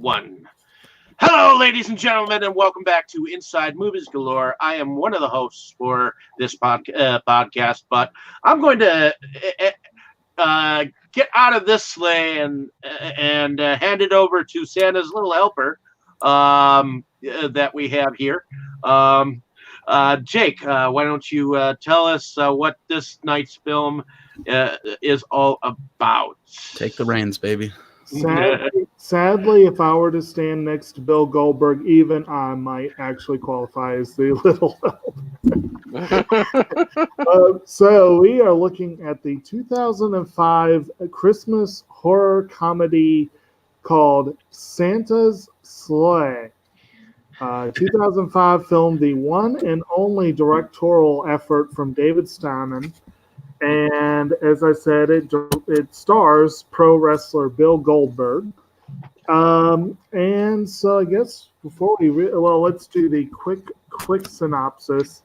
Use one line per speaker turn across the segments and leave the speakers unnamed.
1. Hello, ladies and gentlemen, and welcome back to Inside Movies Galore. I am one of the hosts for this podcast, but I'm going to get out of this sleigh and hand it over to Santa's little helper that we have here. Jake, why don't you tell us what this night's film is all about?
Take the reins, baby.
Sadly, if I were to stand next to Bill Goldberg, even I might actually qualify as the little help. So we are looking at the 2005 Christmas horror comedy called Santa's Sleigh. 2005 film, the one and only directorial effort from David Steiman. And as I said, it stars pro wrestler Bill Goldberg. And so I guess before let's do the quick synopsis.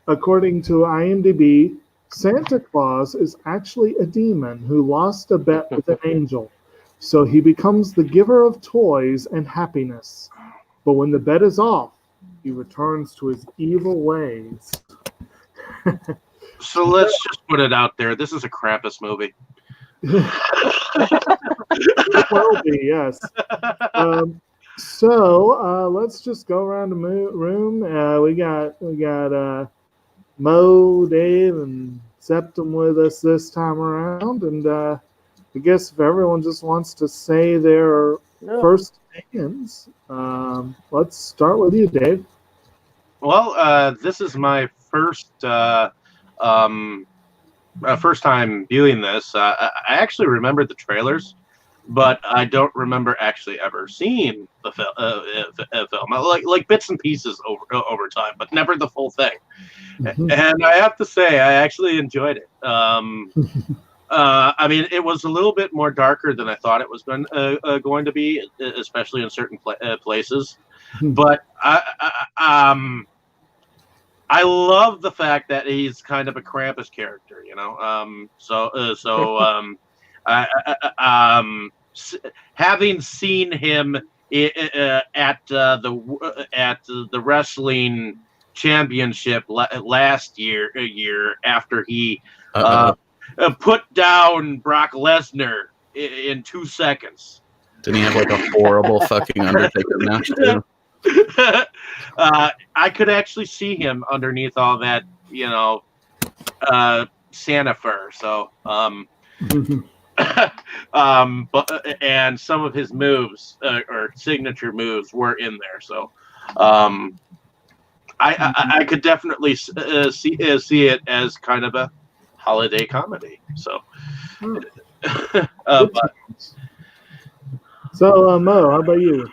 According to IMDb, Santa Claus is actually a demon who lost a bet with an angel. So he becomes the giver of toys and happiness. But when the bet is off, he returns to his evil ways.
So let's just put it out there. This is a Krampus movie.
It will be, yes. So let's just go around the room. We got Mo, Dave, and Septum with us this time around. And I guess if everyone just wants to say their first opinions, let's start with you, Dave.
Well, this is my first time viewing this. I actually remembered the trailers, but I don't remember actually ever seeing the film. Like bits and pieces over time, but never the full thing.
Mm-hmm.
And I have to say, I actually enjoyed it. I mean, it was a little bit more darker than I thought it was going to be, especially in certain places. But I love the fact that he's kind of a Krampus character, you know. Having seen him at the wrestling championship last year after he put down Brock Lesnar in 2 seconds.
Didn't he have like a horrible fucking Undertaker match too?
I could actually see him underneath all that, you know, Santa fur. So, and some of his moves or signature moves were in there. So, I could definitely see it as kind of a holiday comedy. So,
So Mo, how about you?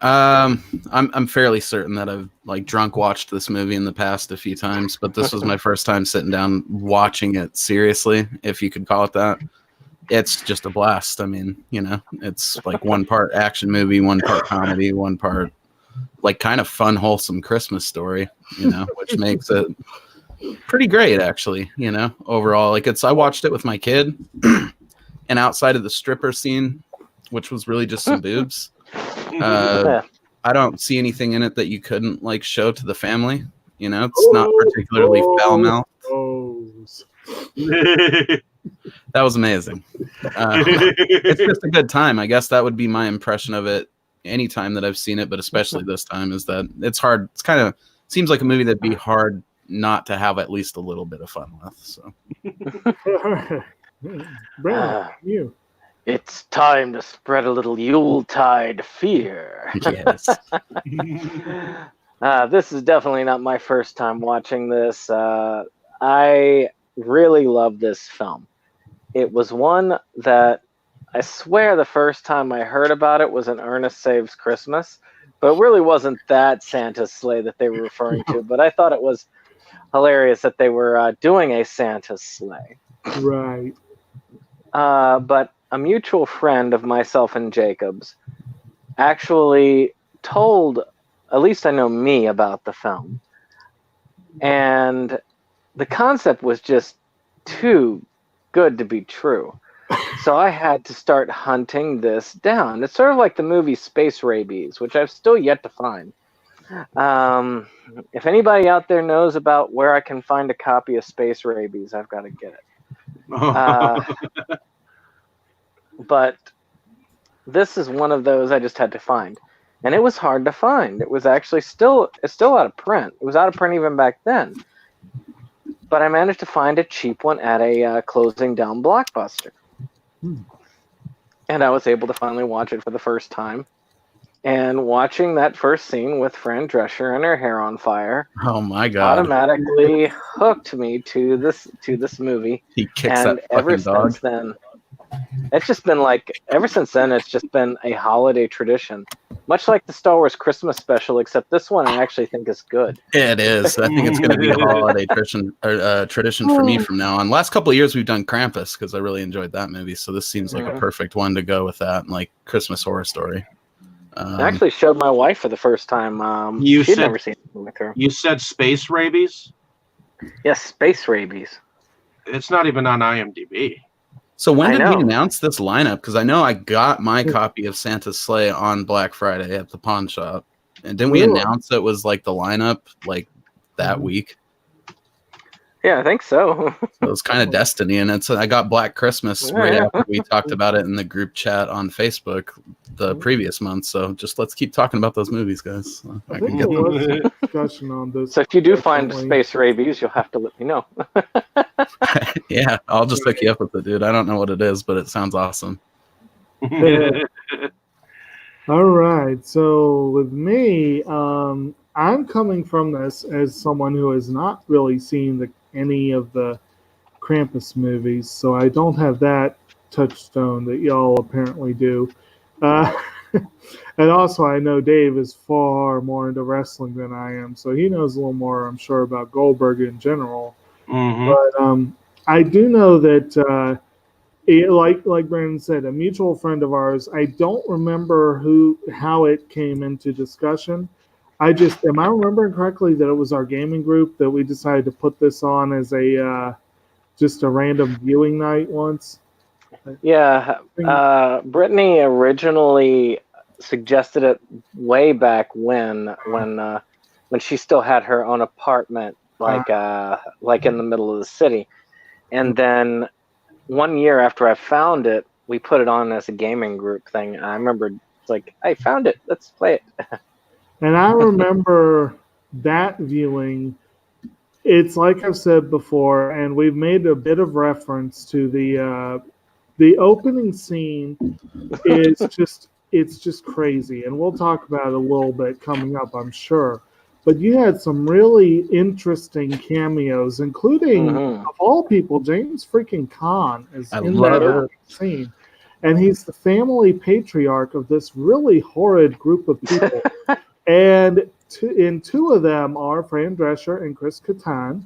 I'm fairly certain that I've like drunk watched this movie in the past a few times, but this was my first time sitting down watching it seriously, if you could call it that. It's just a blast. I mean, you know, it's like one part action movie, one part comedy, one part like kind of fun, wholesome Christmas story, you know, which makes it pretty great actually, you know, overall. Like I watched it with my kid and outside of the stripper scene, which was really just some boobs. I don't see anything in it that you couldn't like show to the family. You know, it's not particularly foul-mouthed. That was amazing. It's just a good time. I guess that would be my impression of it any time that I've seen it, but especially this time is that it's hard. It's kind of seems like a movie that'd be hard not to have at least a little bit of fun with. So,
Brandon, you.
It's time to spread a little Yuletide fear.
Yes.
This is definitely not my first time watching this. I really love this film. It was one that I swear the first time I heard about it was in Ernest Saves Christmas, but it really wasn't that Santa's sleigh that they were referring to. But I thought it was hilarious that they were doing a Santa's sleigh.
Right.
But a mutual friend of myself and Jacob's actually told, at least I know me, about the film. And the concept was just too good to be true. So I had to start hunting this down. It's sort of like the movie Space Rabies, which I've still yet to find. If anybody out there knows about where I can find a copy of Space Rabies, I've got to get it. But this is one of those I just had to find. And it was hard to find. It was actually it's still out of print. It was out of print even back then. But I managed to find a cheap one at a closing down Blockbuster. And I was able to finally watch it for the first time. And watching that first scene with Fran Drescher and her hair on fire,
oh my god,
automatically hooked me to this movie.
He kicks
and
that fucking dog.
Since then, it's just been it's just been a holiday tradition. Much like the Star Wars Christmas special, except this one I actually think is good.
It is. I think it's going to be a holiday tradition for me from now on. Last couple of years we've done Krampus because I really enjoyed that movie. So this seems like a perfect one to go with that, like Christmas Horror Story.
I actually showed my wife for the first time. She'd never seen it with her.
You said Space Rabies?
Yes, Space Rabies.
It's not even on IMDb.
So when did he announce this lineup? Because I know I got my copy of Santa's Sleigh on Black Friday at the pawn shop. And didn't we announce it was like the lineup like that week?
Yeah, I think so.
It was kind of destiny. And I got Black Christmas right after we talked about it in the group chat on Facebook the previous month. So just let's keep talking about those movies, guys.
I think there was a discussion on this.
So if you do find Space Rabies, you'll have to let me know.
Yeah, I'll just hook you up with it, dude. I don't know what it is, but it sounds awesome.
All right. So with me, I'm coming from this as someone who has not really seen any of the Krampus movies, so I don't have that touchstone that y'all apparently do. And also, I know Dave is far more into wrestling than I am, so he knows a little more, I'm sure, about Goldberg in general. But I do know that, like Brandon said, a mutual friend of ours, I don't remember how it came into discussion. Am I remembering correctly that it was our gaming group that we decided to put this on as just a random viewing night once?
Yeah, Brittany originally suggested it way back when she still had her own apartment, like in the middle of the city. And then 1 year after I found it, we put it on as a gaming group thing. I remember it's like, I found it, let's play it.
And I remember that viewing. It's like I've said before, and we've made a bit of reference to the opening scene is just crazy, and we'll talk about it a little bit coming up, I'm sure. But you had some really interesting cameos, including of all people, James freaking Caan is in that scene, and he's the family patriarch of this really horrid group of people. And two of them are Fran Drescher and Chris Catan.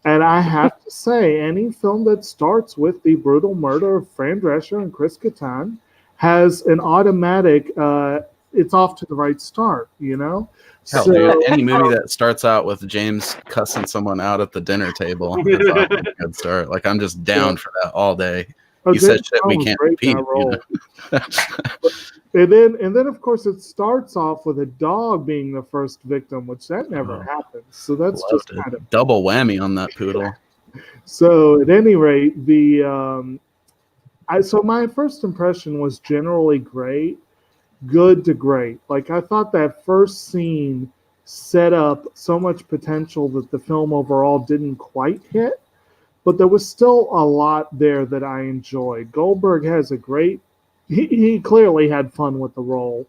And I have to say, any film that starts with the brutal murder of Fran Drescher and Chris Catan has an automatic, it's off to the right start, you know?
Hell, so, any movie that starts out with James cussing someone out at the dinner table is off to a good start. Like, I'm just down for that all day. He said shit we can't repeat. You know?
And then, of course, it starts off with a dog being the first victim, which that never happens. So that's just kind of
double whammy on that poodle.
So at any rate, so my first impression was generally great, good to great. Like, I thought that first scene set up so much potential that the film overall didn't quite hit, but there was still a lot there that I enjoyed. Goldberg has he clearly had fun with the role.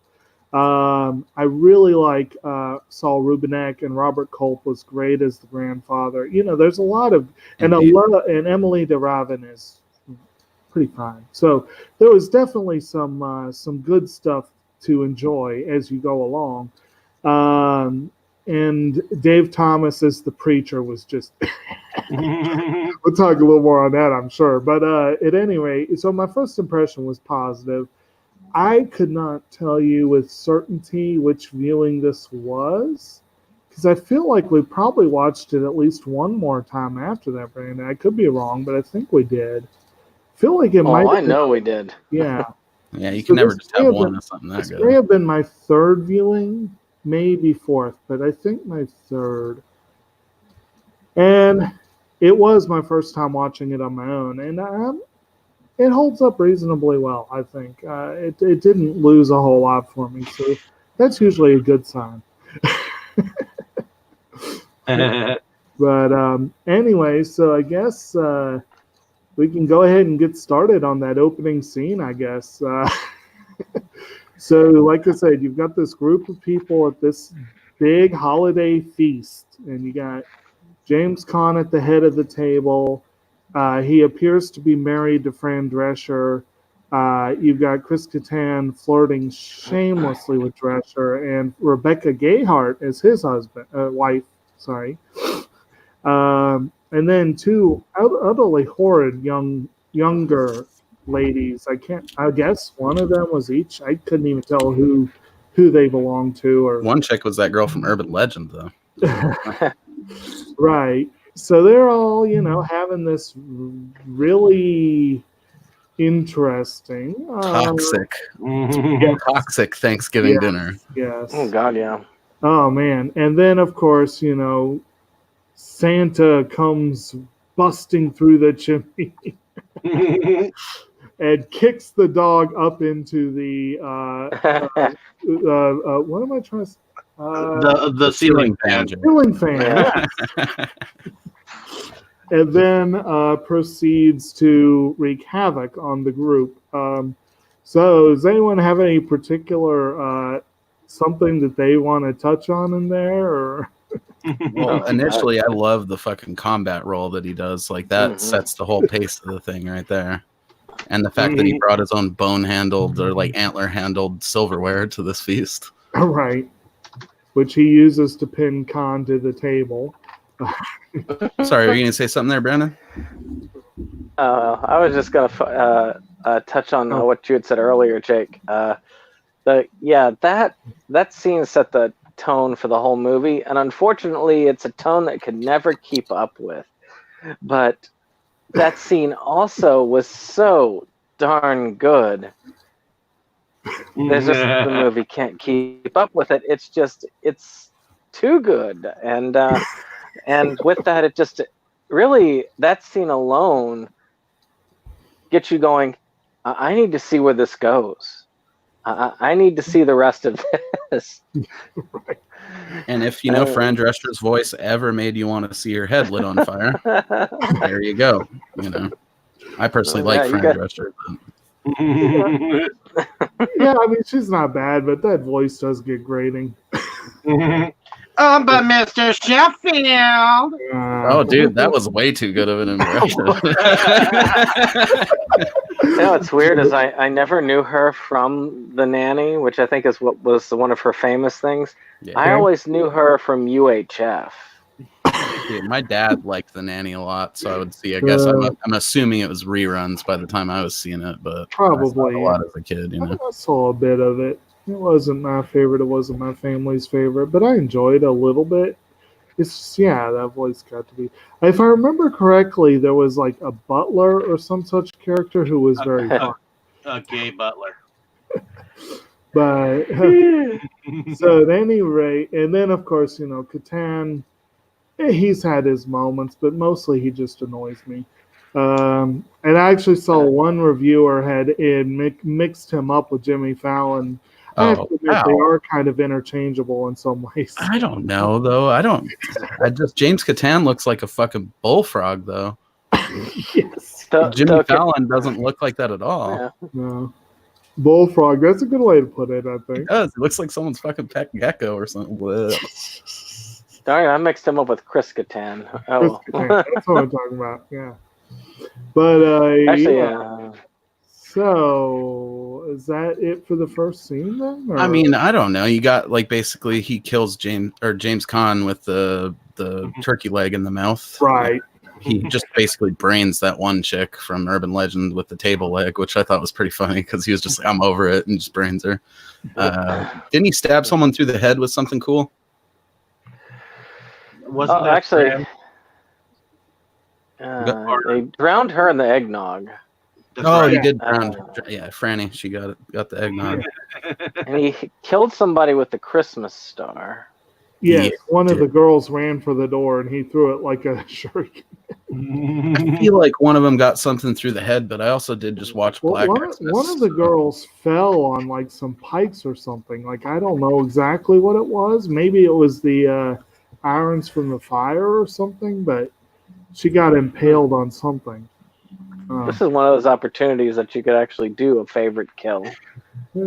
I really like Saul Rubinek, and Robert Culp was great as the grandfather. You know, there's a lot of, and Emily DeRavin is pretty fine. So there was definitely some good stuff to enjoy as you go along. And Dave Thomas as the preacher was just. We'll talk a little more on that, I'm sure. But at any rate, so my first impression was positive. I could not tell you with certainty which viewing this was, because I feel like we probably watched it at least one more time after that, Brandon. I could be wrong, but I think we did. feel like it might.
I know we did.
Yeah.
Yeah, you can never
this
just
may
have
have
one
been-
of something that
This may
good.
have been my third viewing, maybe fourth, but I think my third. And it was my first time watching it on my own, and it holds up reasonably well, I think. It didn't lose a whole lot for me, so that's usually a good sign. But anyway, so I guess we can go ahead and get started on that opening scene, I guess. So, like I said, you've got this group of people at this big holiday feast, and you got James Caan at the head of the table. He appears to be married to Fran Drescher. You've got Chris Catan flirting shamelessly with Drescher, and Rebecca Gayheart as his wife. Sorry. And then two utterly horrid younger ladies. I guess one of them was each. I couldn't even tell who they belonged to. Or
One chick was that girl from Urban Legend, though.
Right. So they're all, having this really interesting,
toxic Thanksgiving dinner.
Yes.
Oh God, yeah.
Oh man. And then of course, Santa comes busting through the chimney and kicks the dog up into the what am I trying to say?
The ceiling fan.
Ceiling fan.
Yeah.
Yes. And then proceeds to wreak havoc on the group. So does anyone have any particular something that they want to touch on in there? Or
Well, initially, I love the fucking combat roll that he does. Like, that sets the whole pace of the thing right there. And the fact that he brought his own bone-handled or, like, antler-handled silverware to this feast.
Right. Which he uses to pin Khan to the table.
Sorry, were you going to say something there, Brandon?
I was just going to touch on what you had said earlier, Jake. That scene set the tone for the whole movie, and unfortunately, it's a tone that could never keep up with. But that scene also was so darn good. There's just the movie can't keep up with it. It's too good, and with that, it just really, that scene alone gets you going. I need to see where this goes. I need to see the rest of this.
Right.
And if Fran Drescher's voice ever made you want to see your head lit on fire, there you go. I personally like Fran Drescher.
Yeah, I mean, she's not bad, but that voice does get grating.
But Mr. Sheffield.
Oh, dude, that was way too good of an impression.
What's weird is I never knew her from The Nanny, which I think is what was one of her famous things.
Yeah.
I always knew her from UHF.
Yeah, my dad liked The Nanny a lot, so I would see. I guess I'm assuming it was reruns by the time I was seeing it, but
probably
I saw it a lot as a kid.
I saw a bit of it. It wasn't my favorite. It wasn't my family's favorite, but I enjoyed a little bit. It's just, that voice got to be. If I remember correctly, there was like a butler or some such character who was very fun.
A gay butler.
But so at any rate, and then of course, Catan, he's had his moments, but mostly he just annoys me. And I actually saw one reviewer had mixed him up with Jimmy Fallon. I have to admit, they are kind of interchangeable in some ways.
I don't know though. James Catan looks like a fucking bullfrog though.
Yes.
Jimmy Fallon doesn't look like that at all.
Yeah.
No. Bullfrog. That's a good way to put it, I think.
It does. It looks like someone's fucking pet gecko or something.
Darn, I mixed him up with Chris Catan. Oh.
Chris Catan. That's what I'm talking about. Yeah. But
Actually,
So is that it for the first scene then? Or?
I mean, I don't know. You got basically he kills James Caan with the turkey leg in the mouth.
Right.
He just basically brains that one chick from Urban Legend with the table leg, which I thought was pretty funny because he was just like, I'm over it, and just brains her. Didn't he stab someone through the head with something cool?
Wasn't that
actually, they drowned her in the eggnog.
That's
Oh,
right.
he did drown. Yeah, Franny, she got the eggnog.
And he killed somebody with the Christmas star.
Yes,
Yeah,
one of
did.
the girls ran for the door and he threw it like a shuriken.
I feel like one of them got something through the head, but I also did just watch
Well,
Black
one
Xmas.
of the girls fell on like some pikes or something. Like I don't know exactly what it was. Maybe it was the irons from the fire or something, but she got impaled on something.
This is one of those opportunities that you could actually do a favorite kill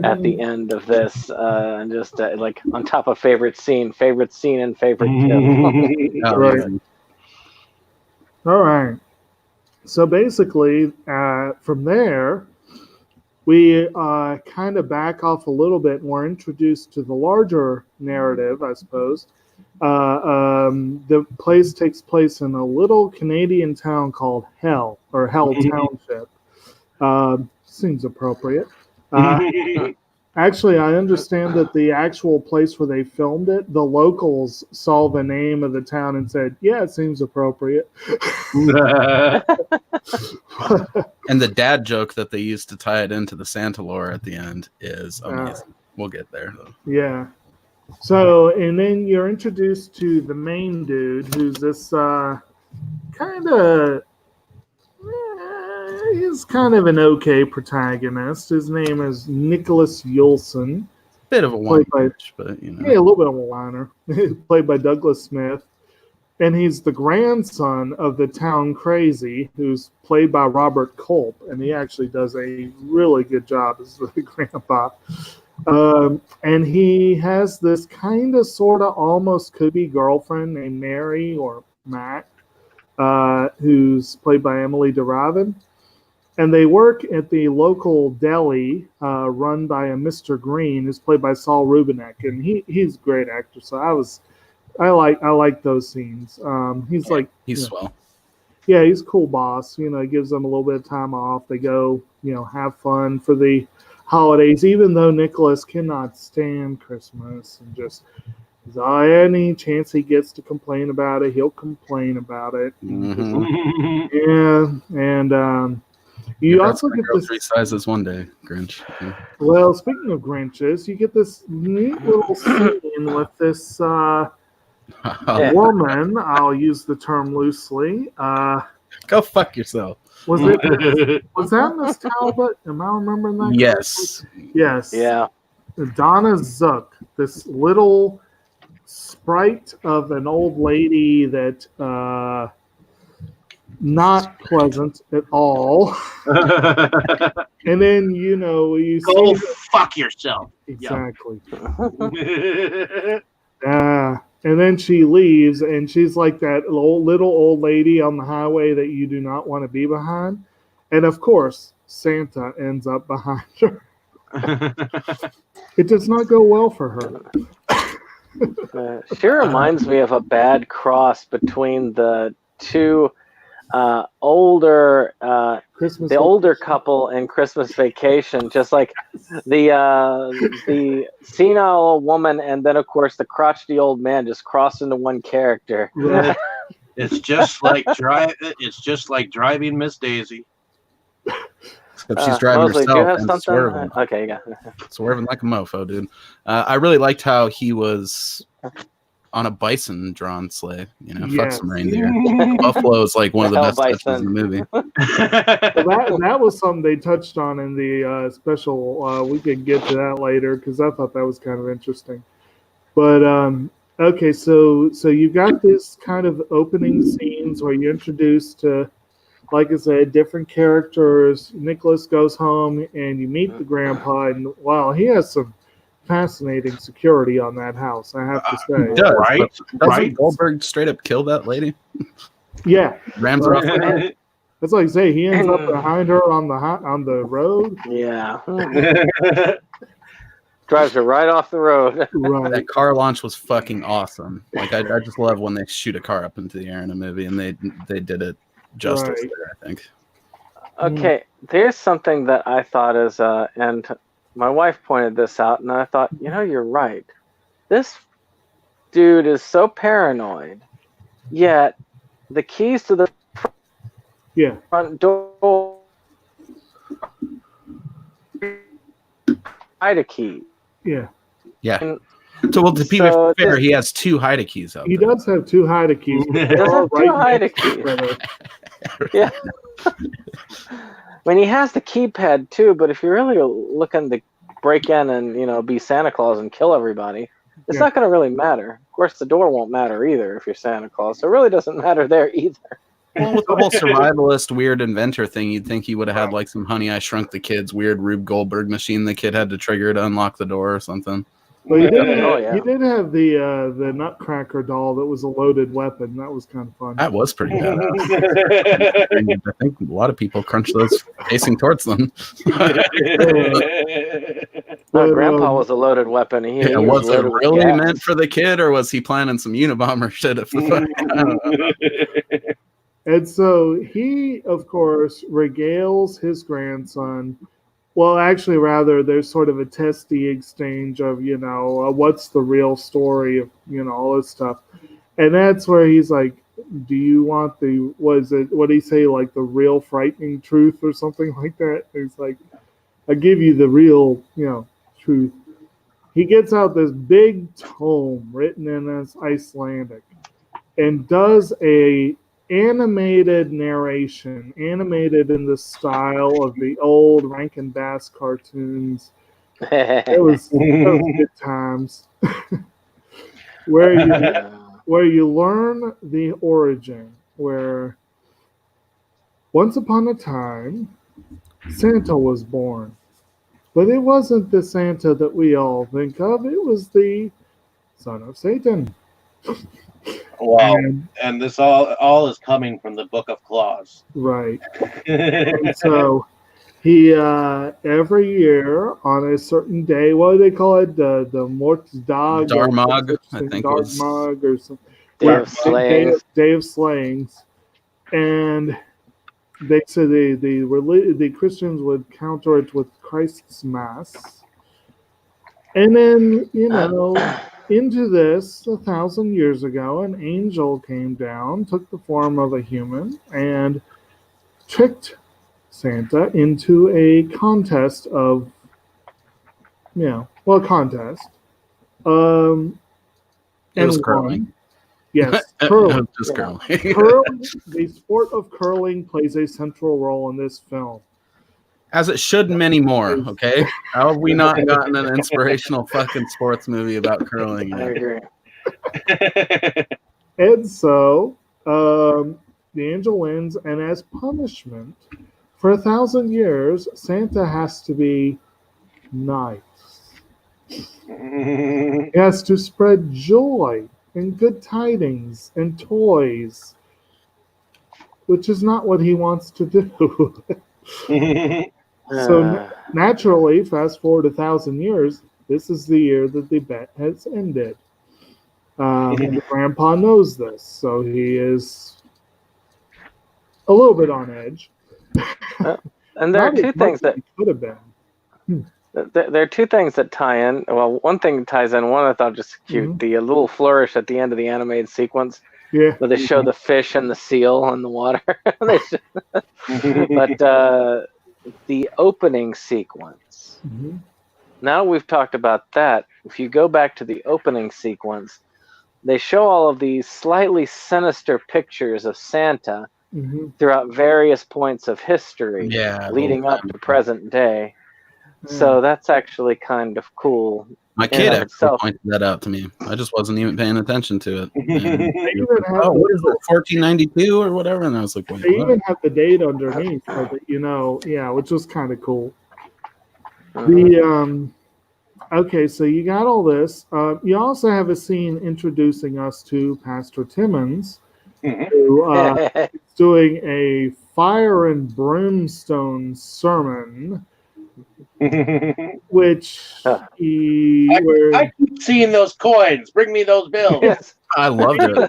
at the end of this, and just like on top of favorite scene and favorite kill.
Oh,
Right.
yeah.
All right. So basically, from there, we kind of back off a little bit and we're introduced to the larger narrative, I suppose. The place takes place in a little Canadian town called Hell, or Hell Township. Seems appropriate. Actually, I understand that the actual place where they filmed it, the locals saw the name of the town and said, yeah, it seems appropriate.
And the dad joke that they used to tie it into the Santa lore at the end is amazing. We'll get there, though.
Yeah. So, and then you're introduced to the main dude, who's this kind of, he's kind of an okay protagonist. His name is Nicholas Yulson.
Bit of a one, but you know.
Yeah, a little bit of a liner. Played by Douglas Smith. And he's the grandson of the town crazy, who's played by Robert Culp. And he actually does a really good job as the grandpa. And he has this kind of, sort of, almost could be girlfriend named Mary or Mac, who's played by Emily DeRavin. And they work at the local deli run by a Mr. Green, who's played by Saul Rubinek. And he's a great actor. So I like those scenes. He's
swell.
Yeah, he's a cool boss. You know, he gives them a little bit of time off. They go, have fun for the holidays, even though Nicholas cannot stand Christmas and just any chance he gets to complain about it, he'll complain about it.
Mm-hmm.
Yeah, and you also get this
3 sizes one day, Grinch. Yeah.
Well, speaking of Grinches, you get this neat little scene with this woman. I'll use the term loosely.
Go fuck yourself.
Was that Miss Talbot? Am I remembering that?
Yes.
Correctly? Yes.
Yeah.
Donna Zook, this little sprite of an old lady that not pleasant at all. And then you
go
see
fuck yourself.
Exactly. And then she leaves, and she's like that little old lady on the highway that you do not want to be behind. And of course, Santa ends up behind her. It does not go well for her.
She reminds me of a bad cross between the two older couple in Christmas Vacation, just like the senile woman, and then of course the crotchety old man just crossed into one character.
Right.
It's just like driving Miss Daisy.
Except she's driving
Mosley,
herself
do you have
and
something?
swerving.
Okay, yeah.
Swerving like a mofo, dude. I really liked how he was on a bison drawn sleigh. Fuck some reindeer. Buffalo is like one of the best touches in the movie.
That was something they touched on in the special. We could get to that later because I thought that was kind of interesting. But okay, so you got this kind of opening scenes where you're introduced to, like I said, different characters. Nicholas goes home and you meet the grandpa, and wow, he has some fascinating security on that house, I have to say.
Does,
right?
Doesn't Goldberg straight up kill that lady?
Yeah.
Rams her off the road.
That's like I say, he ends up behind her on the road.
Yeah. Drives her right off the road.
Right.
That car launch was fucking awesome. Like I just love when they shoot a car up into the air in a movie, and they did it justice
Right.
there, I think.
Okay, there's something that I thought is, and my wife pointed this out, and I thought, you're right. This dude is so paranoid, yet the keys to the front door hide a key.
Yeah.
Yeah.
And
So, well, to be
so
fair,
this-
he has 2 hide keys out
He
there.
does have 2 hide keys.
He
does have 2 hide keys.
Together.
Yeah. I mean, he has the keypad too, but if you're really looking to break in and be Santa Claus and kill everybody, it's
Yeah.
not going to really matter. Of course, the door won't matter either if you're Santa Claus, so it really doesn't matter there either.
Well, with the whole survivalist weird inventor thing, you'd think he would have had like some Honey I Shrunk the Kids weird Rube Goldberg machine the kid had to trigger to unlock the door or something.
Well, he did,
Oh, yeah.
he did have the Nutcracker doll that was a loaded weapon. That was kind of fun.
That was pretty badass. I think a lot of people crunch those facing towards them.
But,
Grandpa was a loaded weapon. He
Was it
loaded with
really
gas.
meant for the kid, or was he planning some Unabomber shit? If the I don't know.
And so he, of course, regales his grandson. Well, actually, rather, there's sort of a testy exchange of, what's the real story of, all this stuff. And that's where he's like, do you want what did he say, like the real frightening truth or something like that? He's like, I give you the real, truth. He gets out this big tome written in Icelandic and does a animated narration, animated in the style of the old Rankin Bass cartoons. It was good times. where you learn the origin, where once upon a time Santa was born. But it wasn't the Santa that we all think of. It was the son of Satan.
Wow. And this all is coming from the Book of Claus.
Right. And so he every year on a certain day, what do they call it? The Mortsdag,
Darmag, I think was.
Darmag or something.
Day of Slayings.
Day of Slayings. And they said the Christians would counter it with Christ's Mass. And then, into this 1,000 years ago, an angel came down, took the form of a human, and tricked Santa into a contest of, contest.
It was
and
curling.
won. Yes, curling.
Just curling.
Curling. The sport of curling plays a central role in this film.
As it should many more, okay? How have we not gotten an inspirational fucking sports movie about curling
I
yet?
agree.
And so the angel wins, and as punishment, for 1,000 years, Santa has to be nice. He has to spread joy and good tidings and toys, which is not what he wants to do. So naturally, fast forward 1,000 years, this is the year that the bet has ended. And Grandpa knows this, so he is a little bit on edge.
And there are
Not as
two
much
things
as
that
he could have been.
there are 2 things that tie in. Well, one thing ties in. One I thought just cute.
Mhm.
The little flourish at the end of the animated sequence
Yeah.
where they show the fish and the seal in the water. But the opening sequence.
Mhm.
Now we've talked about that. If you go back to the opening sequence, they show all of these slightly sinister pictures of Santa
Mhm.
throughout various points of history,
Yeah.
leading up to present day. So that's actually kind of cool.
My
in
kid
and of
actually
itself.
pointed that out to me. I just wasn't even paying attention to it.
They
And,
even have
oh,
the-
what is it, 1492 or whatever? And I was like, wait,
They
what?
even have the date underneath, so that which was kind of cool.
Mhm.
Okay, so you got all this. You also have a scene introducing us to Pastor Timmons, who is doing a fire and brimstone sermon, which
I keep seeing those coins. Bring me those bills.
Yes.
I loved it. Dude.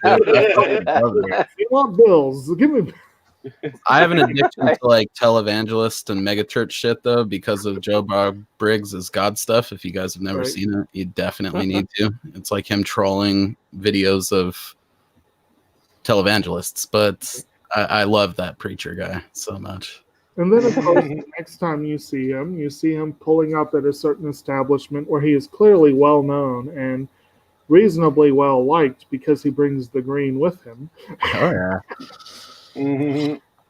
I loved it.
if you want bills, give me.
I have an addiction to like televangelist and megachurch shit though because of Joe Bob Briggs' God stuff. If you guys have never
Right.
seen it, you definitely need to. It's like him trolling videos of televangelists, but I love that preacher guy so much.
And then, of course, the next time you see him pulling up at a certain establishment where he is clearly well known and reasonably well liked because he brings the green with him.
Oh yeah.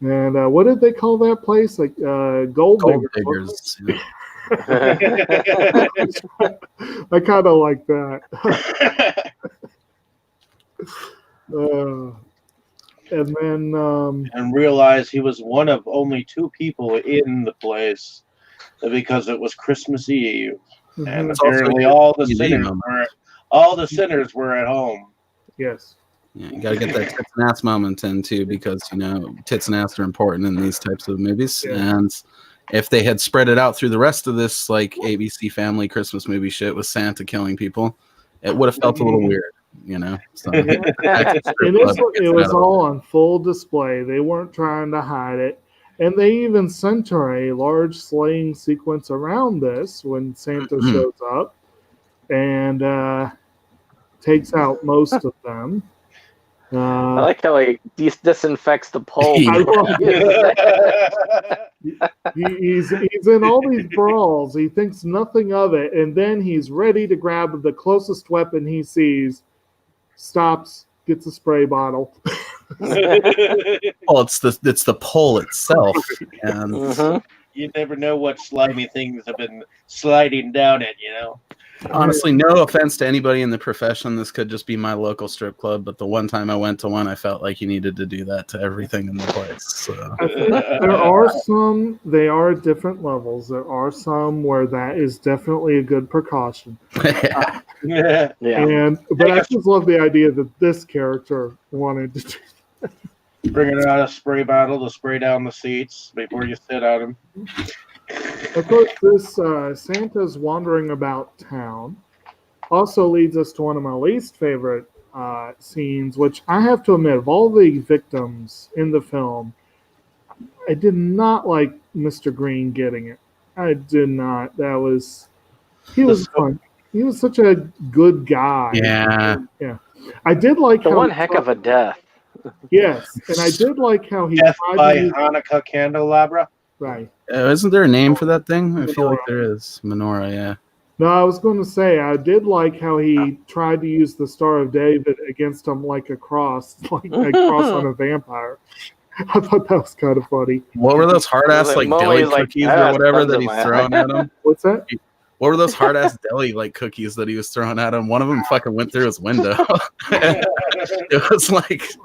And what did they call that place? Like Goldberg.
Diggers.
I kind of like that. And then
and realized he was one of only 2 people in the place because it was Christmas Eve, and apparently all the sinners were at home.
Yes.
Yeah, you got to get that tits and ass moment in too, because tits and ass are important in these types of movies. Yeah. And if they had spread it out through the rest of this like ABC Family Christmas movie shit with Santa killing people, it would have felt a little weird. So,
it was all on full display. They weren't trying to hide it, and they even center a large slaying sequence around this when Santa shows up and takes out most of them.
I like how he disinfects the pole.
He's in all these brawls. He thinks nothing of it, and then he's ready to grab the closest weapon he sees. Stops, gets a spray bottle.
Well, it's the pole itself, and
you never know what slimy things have been sliding down it.
Honestly, no offense to anybody in the profession, this could just be my local strip club, but the one time I went to one, I felt like you needed to do that to everything in the place. So.
I think there are some, they are at different levels. There are some where that is definitely a good precaution.
Yeah.
But I just love the idea that this character wanted to do that.
Bringing out a spray bottle to spray down the seats before you sit on them.
Of course, this Santa's wandering about town also leads us to one of my least favorite scenes, which I have to admit, of all the victims in the film, I did not like Mr. Green getting it. I did not. He was fun. He was such a good guy.
Yeah.
I did like how
one heck of a death.
Yes, and I did like how he
Death
tried
by
to use,
Hanukkah candelabra.
right.
Isn't there a name for that thing? I feel like there is. Menorah, yeah.
No, I was going to say, I did like how he tried to use the Star of David against him like a cross, like a cross on a vampire. I thought that was kind of funny.
What were those hard-ass deli cookies or whatever that he's throwing at him?
What's that?
What were those hard-ass deli cookies that he was throwing at him? One of them fucking went through his window. It was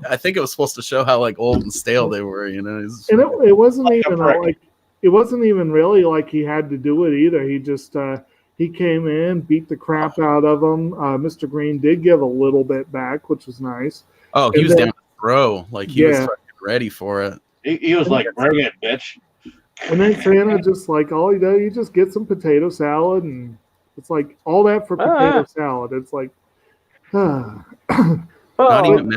I think it was supposed to show how old and stale they were, And
it wasn't even it wasn't even really like he had to do it either. He just he came in, beat the crap out of him. Mr. Green did give a little bit back, which was nice.
Oh, he was down to throw. He was fucking ready for it.
He was like, bring it, bitch.
And then Santa just all he does, he just gets some potato salad, and it's all that for potato salad. It's
not even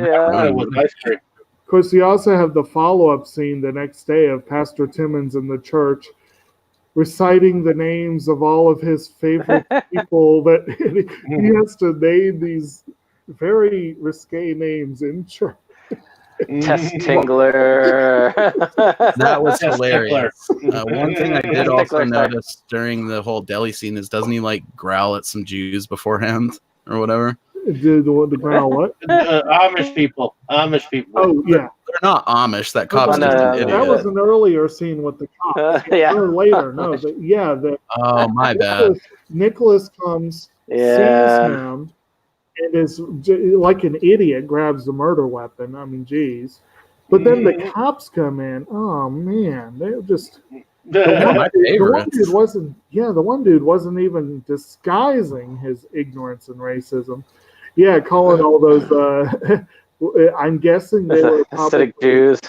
with ice cream.
Of course, you also have the follow-up scene the next day of Pastor Timmons in the church reciting the names of all of his favorite people that he has to name these very risque names in church.
Test Tingler.
That was hilarious. One thing I did also notice during the whole deli scene is, doesn't he growl at some Jews beforehand or whatever?
The growl what?
Amish people.
Oh yeah,
they're not Amish. That cop's just an idiot.
That was an earlier scene with the cop. Or later. No,
oh my bad.
Nicholas comes, sees him, and is like an idiot, grabs the murder weapon. I mean, geez. But then the cops come in. Oh man, they're just. The one dude wasn't even disguising his ignorance and racism. Yeah, calling all those. I'm guessing they were
Hasidic Jews.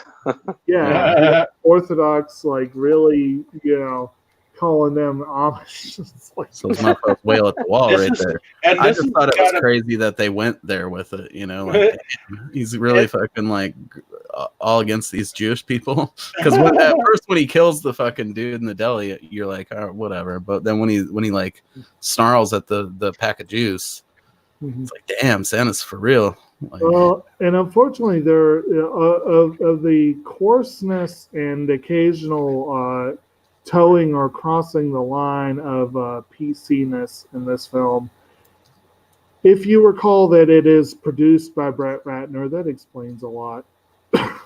Yeah, Orthodox, really, calling them Amish.
So it's my first whale at the wall right there. And I just thought it was crazy that they went there with it. He's really fucking all against these Jewish people. Because at first when he kills the fucking dude in the deli, you're like, oh, whatever. But then when he snarls at the pack of juice, it's damn, Santa's for real. Like,
Well, and unfortunately, there of the coarseness and occasional towing or crossing the line of PC-ness in this film. If you recall that it is produced by Brett Ratner, that explains a lot.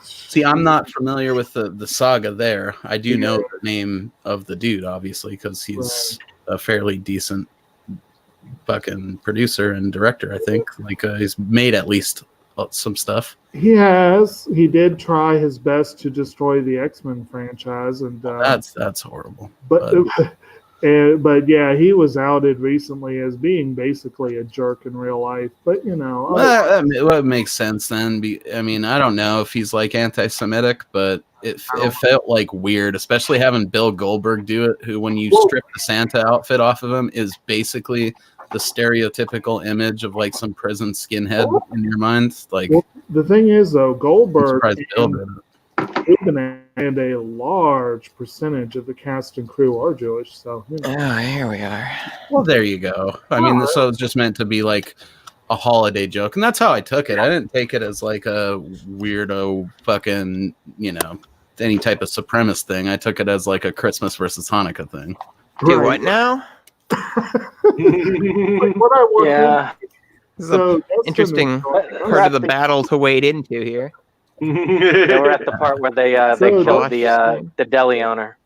see, I'm not familiar with the saga there. I do know the name of the dude, obviously, because he's a fairly decent fucking producer and director, I think. Like, he's made at least some stuff.
He has. He did try his best to destroy the X-Men franchise, and
That's horrible.
But yeah, he was outed recently as being basically a jerk in real life. But
well, that makes sense then. I mean, I don't know if he's like anti-Semitic, but it felt like weird, especially having Bill Goldberg do it, who, when you strip the Santa outfit off of him, is basically the stereotypical image of like some prison skinhead in your mind. Like,
the thing is, though, Goldberg and a large percentage of the cast and crew are Jewish. So,
Oh, here we are.
Well, there you go. I mean, this was just meant to be like a holiday joke, and that's how I took it. I didn't take it as like a weirdo fucking, any type of supremacist thing. I took it as like a Christmas versus Hanukkah thing.
Do what now?
What I want.
Yeah.
This is an interesting part of the battle to wade into here.
They were at the part where they killed the deli owner.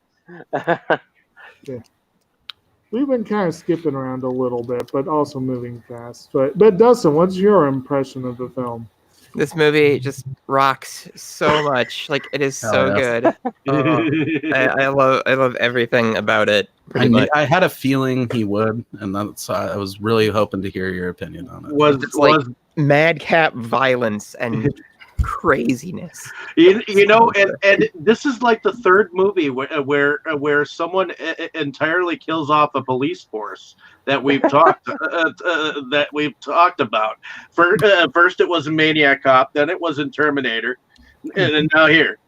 We've been kind of skipping around a little bit, but also moving fast. But Dustin, what's your impression of the film?
This movie just rocks so much. Like, it is so good. I love everything about it.
I had a feeling he would, and that's I was really hoping to hear your opinion on it.
It's like madcap violence and craziness.
And this is like the third movie where someone entirely kills off a police force that we've talked about. First it was in Maniac Cop, then it was in Terminator, and now here.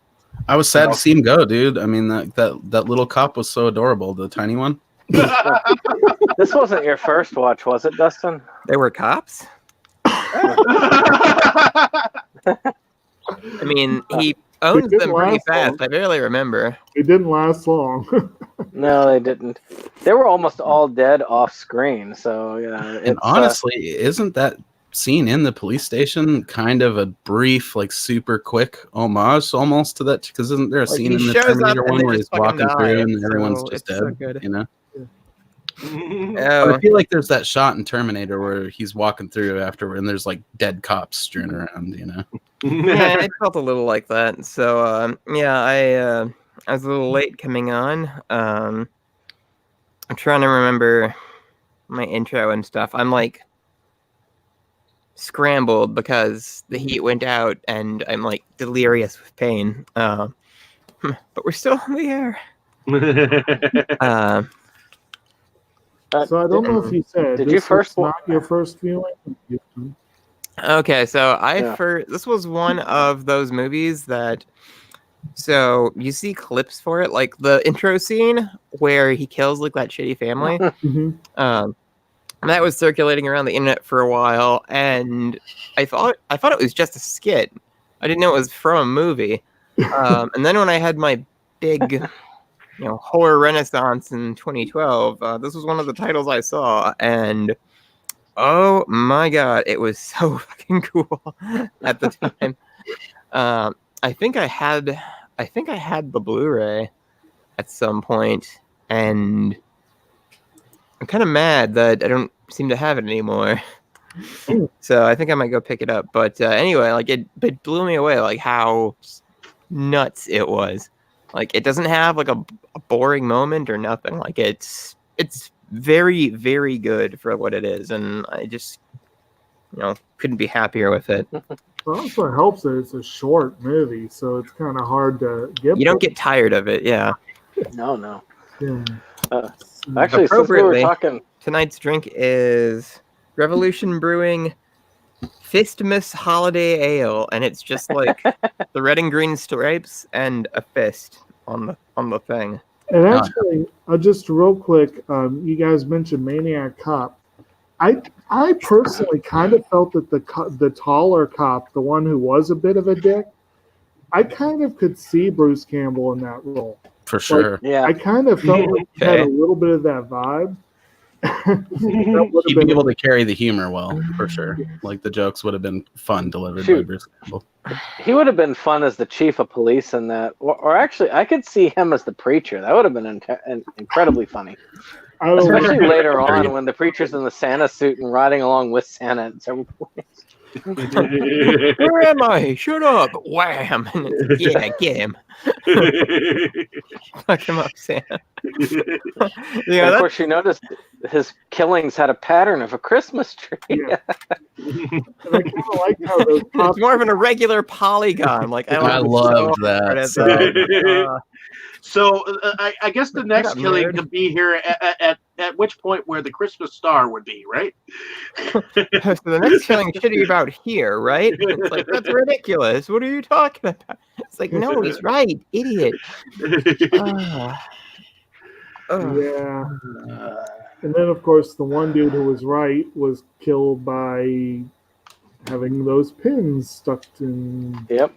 I was sad to see him go, dude. I mean, that little cop was so adorable, the tiny one.
This wasn't your first watch, was it, Dustin?
They were cops? I mean, he owns them pretty fast. I barely remember.
It didn't last long.
No, they didn't. They were almost all dead off screen. So yeah.
And honestly, isn't that scene in the police station kind of a brief, like super quick homage almost to that? Because isn't there a scene in the Terminator one where he's walking through and everyone's just dead? So good. But I feel like there's that shot in Terminator where he's walking through after, and there's like dead cops strewn around.
Yeah, it felt a little like that. So I was a little late coming on. I'm trying to remember my intro and stuff. I'm like scrambled because the heat went out and I'm like delirious with pain. But we're still on the air.
So I don't know if you said.
Did you first?
Not your first viewing.
Okay, so this was one of those movies that. So you see clips for it, like the intro scene where he kills like that shitty family. And that was circulating around the internet for a while, and I thought it was just a skit. I didn't know it was from a movie. And then when I had my big, horror renaissance in 2012, this was one of the titles I saw, and oh my god, it was so fucking cool at the time. I think I had the Blu-ray at some point, and I'm kind of mad that I don't seem to have it anymore. So I think I might go pick it up. But anyway, like it blew me away, like how nuts it was. Like it doesn't have like a boring moment or nothing. Like it's very, very good for what it is, and I just couldn't be happier with it.
It also helps that it's a short movie, so it's kind of hard to get.
You don't get tired of it, yeah.
No.
Yeah.
Actually, since we were talking,
tonight's drink is Revolution Brewing Fistmas Holiday Ale, and it's just like the red and green stripes and a fist on the thing.
And actually, just real quick, you guys mentioned Maniac Cop. I personally kind of felt that the taller cop, the one who was a bit of a dick, I kind of could see Bruce Campbell in that role.
For sure.
Yeah.
I kind of felt like he had a little bit of that vibe.
He'd be able to carry the humor well, for sure. Like the jokes would have been fun delivered by Bruce Campbell.
He would have been fun as the chief of police in that, or actually, I could see him as the preacher. That would have been incredibly funny, especially later on when the preacher's in the Santa suit and riding along with Santa at several points.
Where am I? Shut up! Wham! Yeah, get him. Fuck him up, Santa.
Yeah, of course, you noticed his killings had a pattern of a Christmas tree.
Yeah. And I kind of like how those
it's more of an irregular polygon. Like I
loved that.
So I guess the next killing could be here at which point where the Christmas star would be, right?
So the next killing should be about here, right? It's like, that's ridiculous. What are you talking about? It's like, no, he's right, idiot.
Yeah. And then, of course, the one dude who was right was killed by having those pins stuck in.
Yep.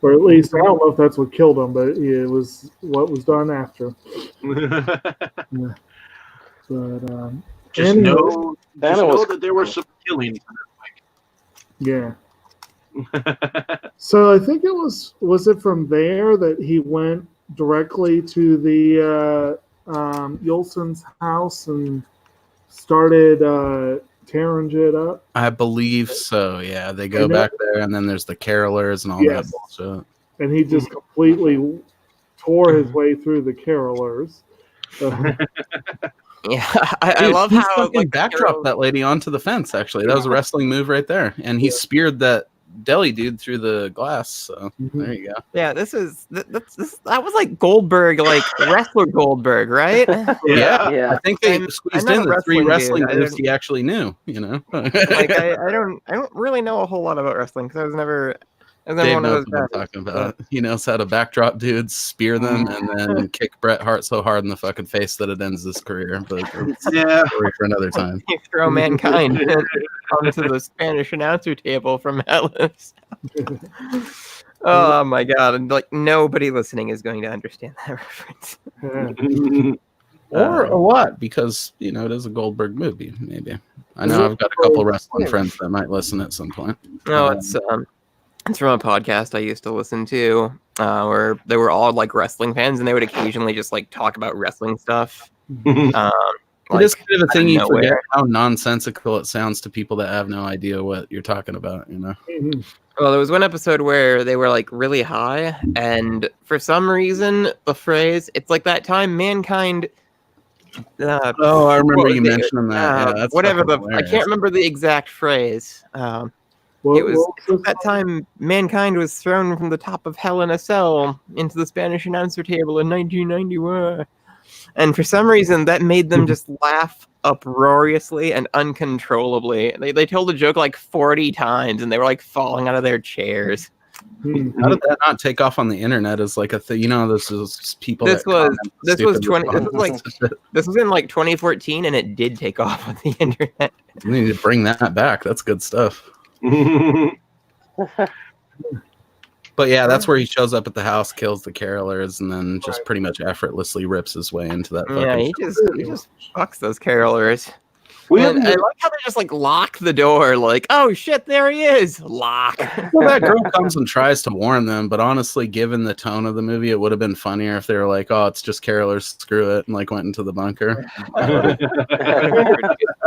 Or at least, I don't know if that's what killed him, but it was what was done after. Yeah. But,
just know that there were some killings.
Yeah. So I think it was it from there that he went directly to the Yulson's house and started tearing shit up?
I believe so, yeah. They go back there, and then there's the carolers and all that bullshit.
And he just completely tore his way through the carolers.
Yeah, I love how
like backdropped that lady onto the fence. Actually, that was a wrestling move right there, and he speared that deli dude through the glass. So there you go.
Yeah, that was like Goldberg, like wrestler Goldberg, right?
Yeah. I think they squeezed in the three wrestling moves he actually knew. You know,
like I don't really know a whole lot about wrestling because I was never. And then one of those guys
talking about, he knows how to backdrop dudes, spear them, and then kick Bret Hart so hard in the fucking face that it ends his career. But story for another time.
You throw Mankind onto the Spanish announcer table from Ellis. Oh my god! And like nobody listening is going to understand that reference.
Or what? Because it is a Goldberg movie. Maybe I know I've got a couple wrestling friends that might listen at some point.
No, it's from a podcast I used to listen to, where they were all like wrestling fans, and they would occasionally just like talk about wrestling stuff.
It is kind of a thing you forget how nonsensical it sounds to people that have no idea what you're talking about.
Well, there was one episode where they were like really high, and for some reason, the phrase "it's like that time Mankind."
I remember you mentioning that. That's
whatever I can't remember the exact phrase. It was that time Mankind was thrown from the top of Hell in a Cell into the Spanish announcer table in 1991. And for some reason, that made them just laugh uproariously and uncontrollably. They told the joke like 40 times, and they were like falling out of their chairs.
How did that not take off on the internet as like a thing? This is people. This was in like 2014, and it did take off on the internet. We need to bring that back. That's good stuff. But yeah, that's where he shows up at the house, kills the carolers, and then just pretty much effortlessly rips his way into that.
Yeah, he just fucks those carolers. I like how they just like lock the door, like, oh shit, there he is, lock.
Well, that girl comes and tries to warn them, but honestly, given the tone of the movie, it would have been funnier if they were like, oh, it's just carolers, screw it, and like went into the bunker.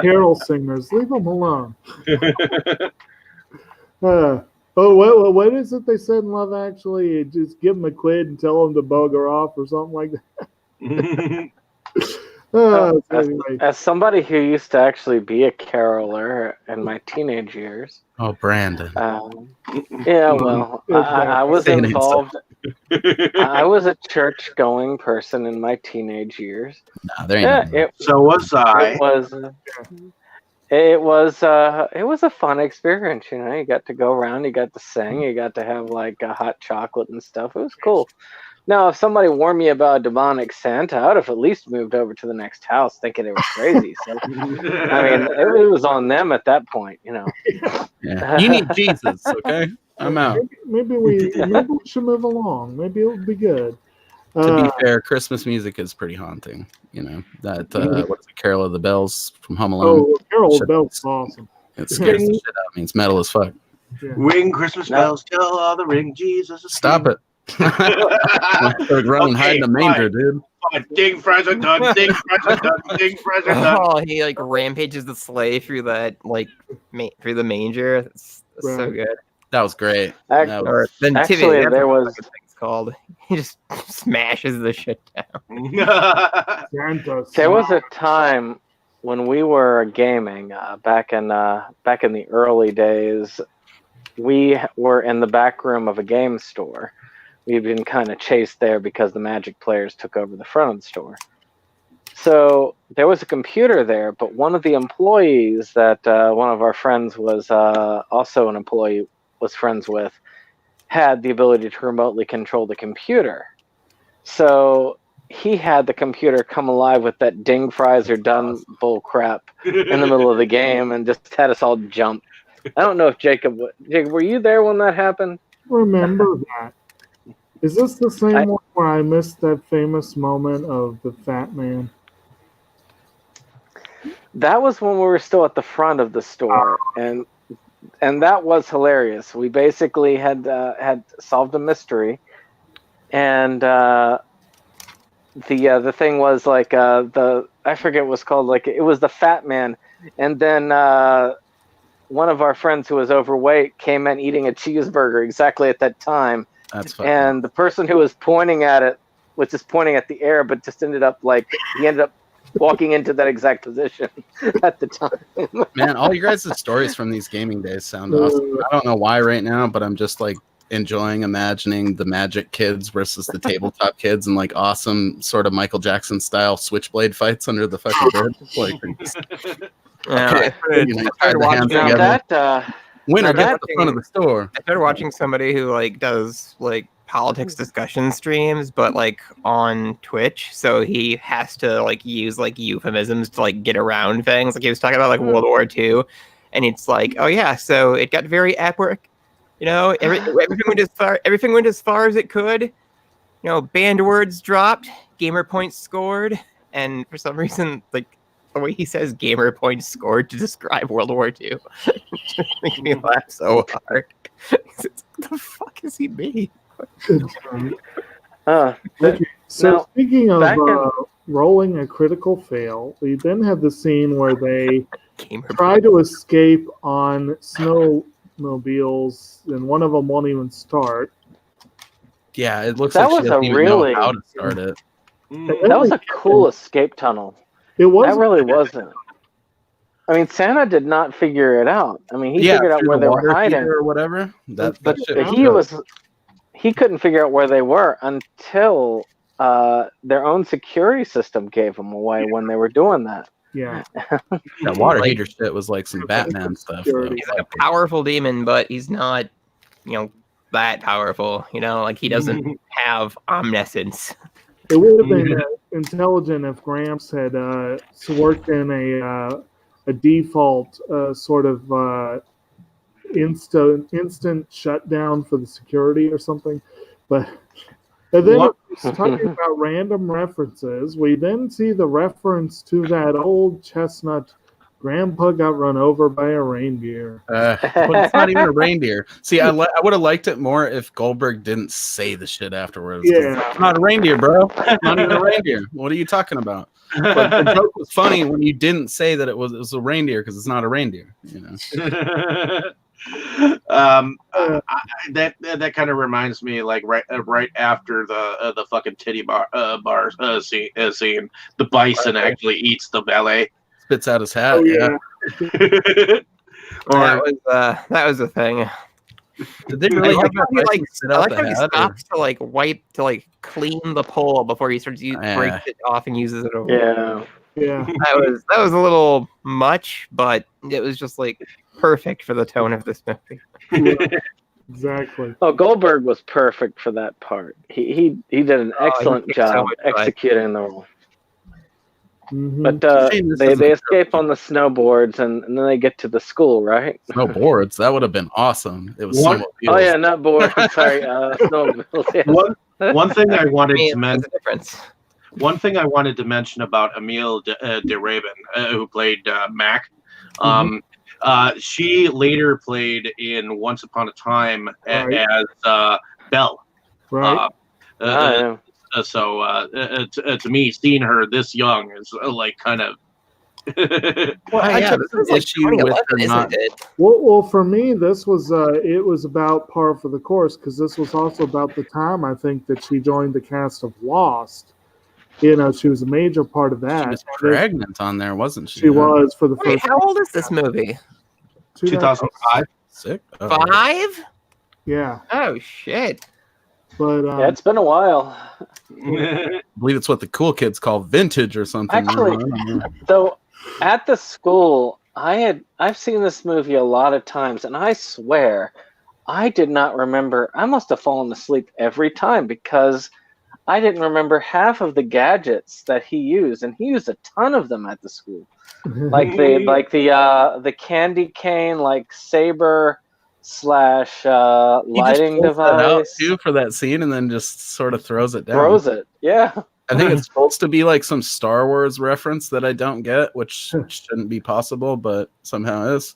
Carol singers, leave them alone. What is it they said in Love Actually? Just give them a quid and tell them to bugger off or something like that.
Anyway. As somebody who used to actually be a caroler in my teenage years.
Oh, Brandon.
I was involved. I was a church-going person in my teenage years.
No, there ain't
so was I.
It was a fun experience, You got to go around, you got to sing, you got to have like a hot chocolate and stuff. It was cool. Now, if somebody warned me about a demonic Santa, I would have at least moved over to the next house thinking it was crazy. So, I mean, it was on them at that point, you know.
Yeah. You need Jesus, okay? I'm out.
Maybe we should move along. Maybe it would be good.
To be fair, Christmas music is pretty haunting. You know that what is it, Carol of the Bells from Home Alone?
Oh, Carol of the Bells is awesome.
It scares the shit out of me. It's metal as fuck.
Yeah.
Ring Christmas bells, tell all the ring Jesus.
Stop it. Third round, hide in the manger, dude.
Ding fries are done. Ding fries are done. Ding fries are done.
Oh, he like rampages the sleigh through that through the manger. That's so good.
That was great.
Or then
Actually, there was.
Thing's called. He just smashes the shit down.
There was a time when we were gaming back in the early days. We were in the back room of a game store. We've been kind of chased there because the Magic players took over the front of the store. So there was a computer there, but one of the employees that one of our friends was also an employee was friends with had the ability to remotely control the computer. So he had the computer come alive with that ding fries are done bull crap in the middle of the game and just had us all jump. I don't know if Jacob, were you there when that happened?
Remember that. Is this the same one where I missed that famous moment of the fat man?
That was when we were still at the front of the store, and that was hilarious. We basically had solved a mystery, and the thing was like I forget what it was called, like it was the fat man, and then one of our friends who was overweight came in eating a cheeseburger exactly at that time.
That's funny.
And the person who was pointing at it was just pointing at the air, but just ended up walking into that exact position at the time.
Man, all you guys' stories from these gaming days sound awesome. I don't know why right now, but I'm just like enjoying imagining the Magic kids versus the tabletop kids and like awesome sort of Michael Jackson style switchblade fights under the fucking bed. Like, winner gets at the front of the store.
I started watching somebody who like does like politics discussion streams, but like on Twitch, so he has to like use like euphemisms to like get around things. Like he was talking about like World War II, and it's like, oh yeah, so it got very epic. You know, everything went as far as it could. You know, banned words dropped, gamer points scored, and for some reason, like the way he says "gamer points scored" to describe World War II, just makes me laugh so hard. What the fuck is he mean?
So speaking of rolling a critical fail, we then have the scene where they try to escape on snowmobiles, and one of them won't even start.
Yeah, it looks like she doesn't even know how to start it.
That was a cool escape tunnel.
It was.
That really wasn't. I mean, Santa did not figure it out. I mean, he figured out where they were hiding
or whatever. But
he couldn't figure out where they were until their own security system gave them away when they were doing that.
Yeah.
That water heater shit was like some Batman stuff. Though.
He's like a powerful demon, but he's not, that powerful. Like he doesn't have omniscience.
It would have been intelligent if Gramps had worked in a default sort of instant shutdown for the security or something. But and then talking about random references, we then see the reference to that old chestnut. Grandpa got run over by a reindeer.
But it's not even a reindeer. See, I would have liked it more if Goldberg didn't say the shit afterwards.
Yeah.
It's not a reindeer, bro. It's not even a reindeer. What are you talking about? But the joke was funny when you didn't say that it was a reindeer because it's not a reindeer.
That kind of reminds me, like right after the fucking titty bar scene, the bison actually eats the ballet.
Spits out his hat.
Oh, yeah.
That was a thing.
Did they really have
he stops to like wipe to like clean the pole before he starts breaks it off and uses it over.
Yeah.
That was a little much, but it was just like perfect for the tone of this movie.
Exactly.
Oh, Goldberg was perfect for that part. He did an excellent
kicked so
job
much butt.
executing the role.
Hmm.
But
Shame this
they
isn't
escape on the snowboards and then they get to the school, right?
no boards. That would have been awesome. It was
What?
snowmobiles.
Oh yeah, not boards. Sorry, snowmobiles. Yes.
One thing I wanted to
There's
mention.
a difference.
One thing I wanted to mention about Emile de Raven, who played Mac. She later played in Once Upon a Time
Right.
as Belle.
Right.
Yeah.
So to me, seeing her this young is like kind of.
Well,
Oh, yeah,
took
this is
an
like
issue with
2011,
her
isn't
not.
it?
Well, for me, this was it was about par for the course because this was also about the time I think that she joined the cast of Lost. You know, she was a major part of that.
She was
And
pregnant on there, wasn't she?
She was for the
Wait,
first.
how old is this movie?
2005.
Sick. Oh.
5?
Yeah,
Oh shit!
but
Yeah, it's been a while.
I believe it's what the cool kids call vintage or something.
Actually,
I don't know.
though, at the school, I've seen this movie a lot of times, and I swear, I did not remember. I must have fallen asleep every time because I didn't remember half of the gadgets that he used, and he used a ton of them at the school. Like the candy cane, like saber /
He just
lighting
pulls that out
device.
too for that scene, and then just sort of throws it down.
Throws it, yeah.
I think it's supposed to be like some Star Wars reference that I don't get, which shouldn't be possible, but somehow is.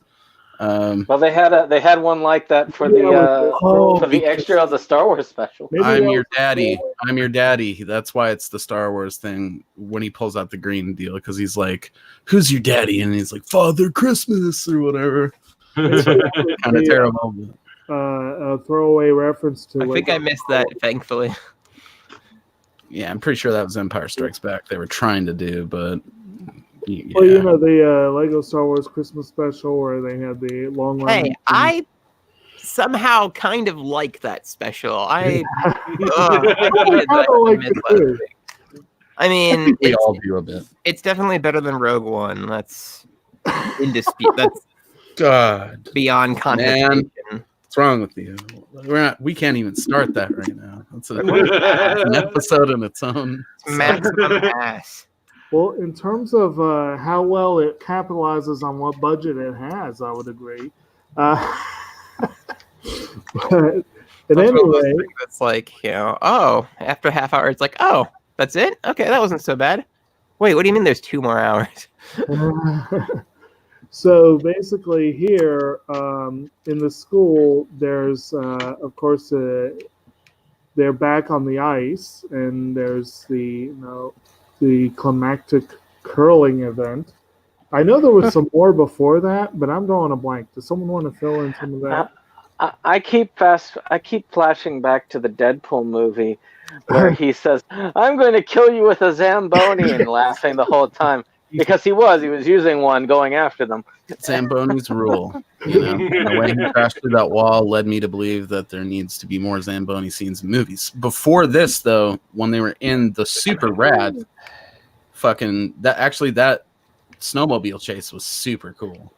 Well, they had one like that for the extra of the Star Wars special.
Maybe
I'm
that
your
was
daddy.
before.
I'm your daddy. That's why it's the Star Wars thing when he pulls out the green deal, because he's like, "Who's your daddy?" And he's like, "Father Christmas" or whatever. Kind of terrible.
A throwaway reference to.
I think I missed that. Thankfully.
Yeah, I'm pretty sure that was Empire Strikes Back they were trying to do, but yeah.
Well, you know the Lego Star Wars Christmas special where they had the long run.
Hey, I somehow kind of like that special. I hated that
I like
mid-
it too.
I mean,
we all do a bit.
it's definitely better than Rogue One. That's in dispute. That's
God,
beyond conversation.
what's wrong with you? We can't even start that right now. That's an episode in its own.
Maximum ass.
Well, in terms of how well it capitalizes on what budget it has, I would agree. But at any rate,
It's like, after a half hour, it's like, oh, that's it? Okay, that wasn't so bad. Wait, what do you mean there's 2 more hours?
so basically here in the school, there's, of course, they're back on the ice, and there's the climactic curling event. I know there was some more before that, but I'm drawing a blank. Does someone want to fill in some of that?
I keep flashing back to the Deadpool movie where he says, "I'm going to kill you with a Zamboni," and laughing the whole time because he was using one going after them.
Zamboni's rule. The way he crashed through that wall led me to believe that there needs to be more Zamboni scenes in movies. Before this, though, when they were in the super rad, that snowmobile chase was super cool.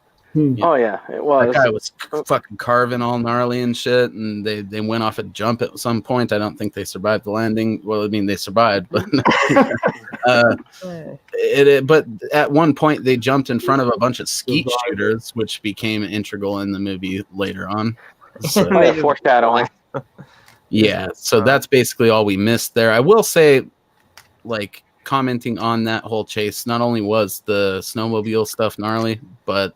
Oh yeah, it was.
That guy was fucking carving all gnarly and shit, and they went off a jump at some point. I don't think they survived the landing. Well, I mean, they survived, but but at one point they jumped in front of a bunch of skeet shooters, which became integral in the movie later on. So,
Oh, yeah, foreshadowing.
yeah, so that's basically all we missed there. I will say, like, commenting on that whole chase, not only was the snowmobile stuff gnarly, but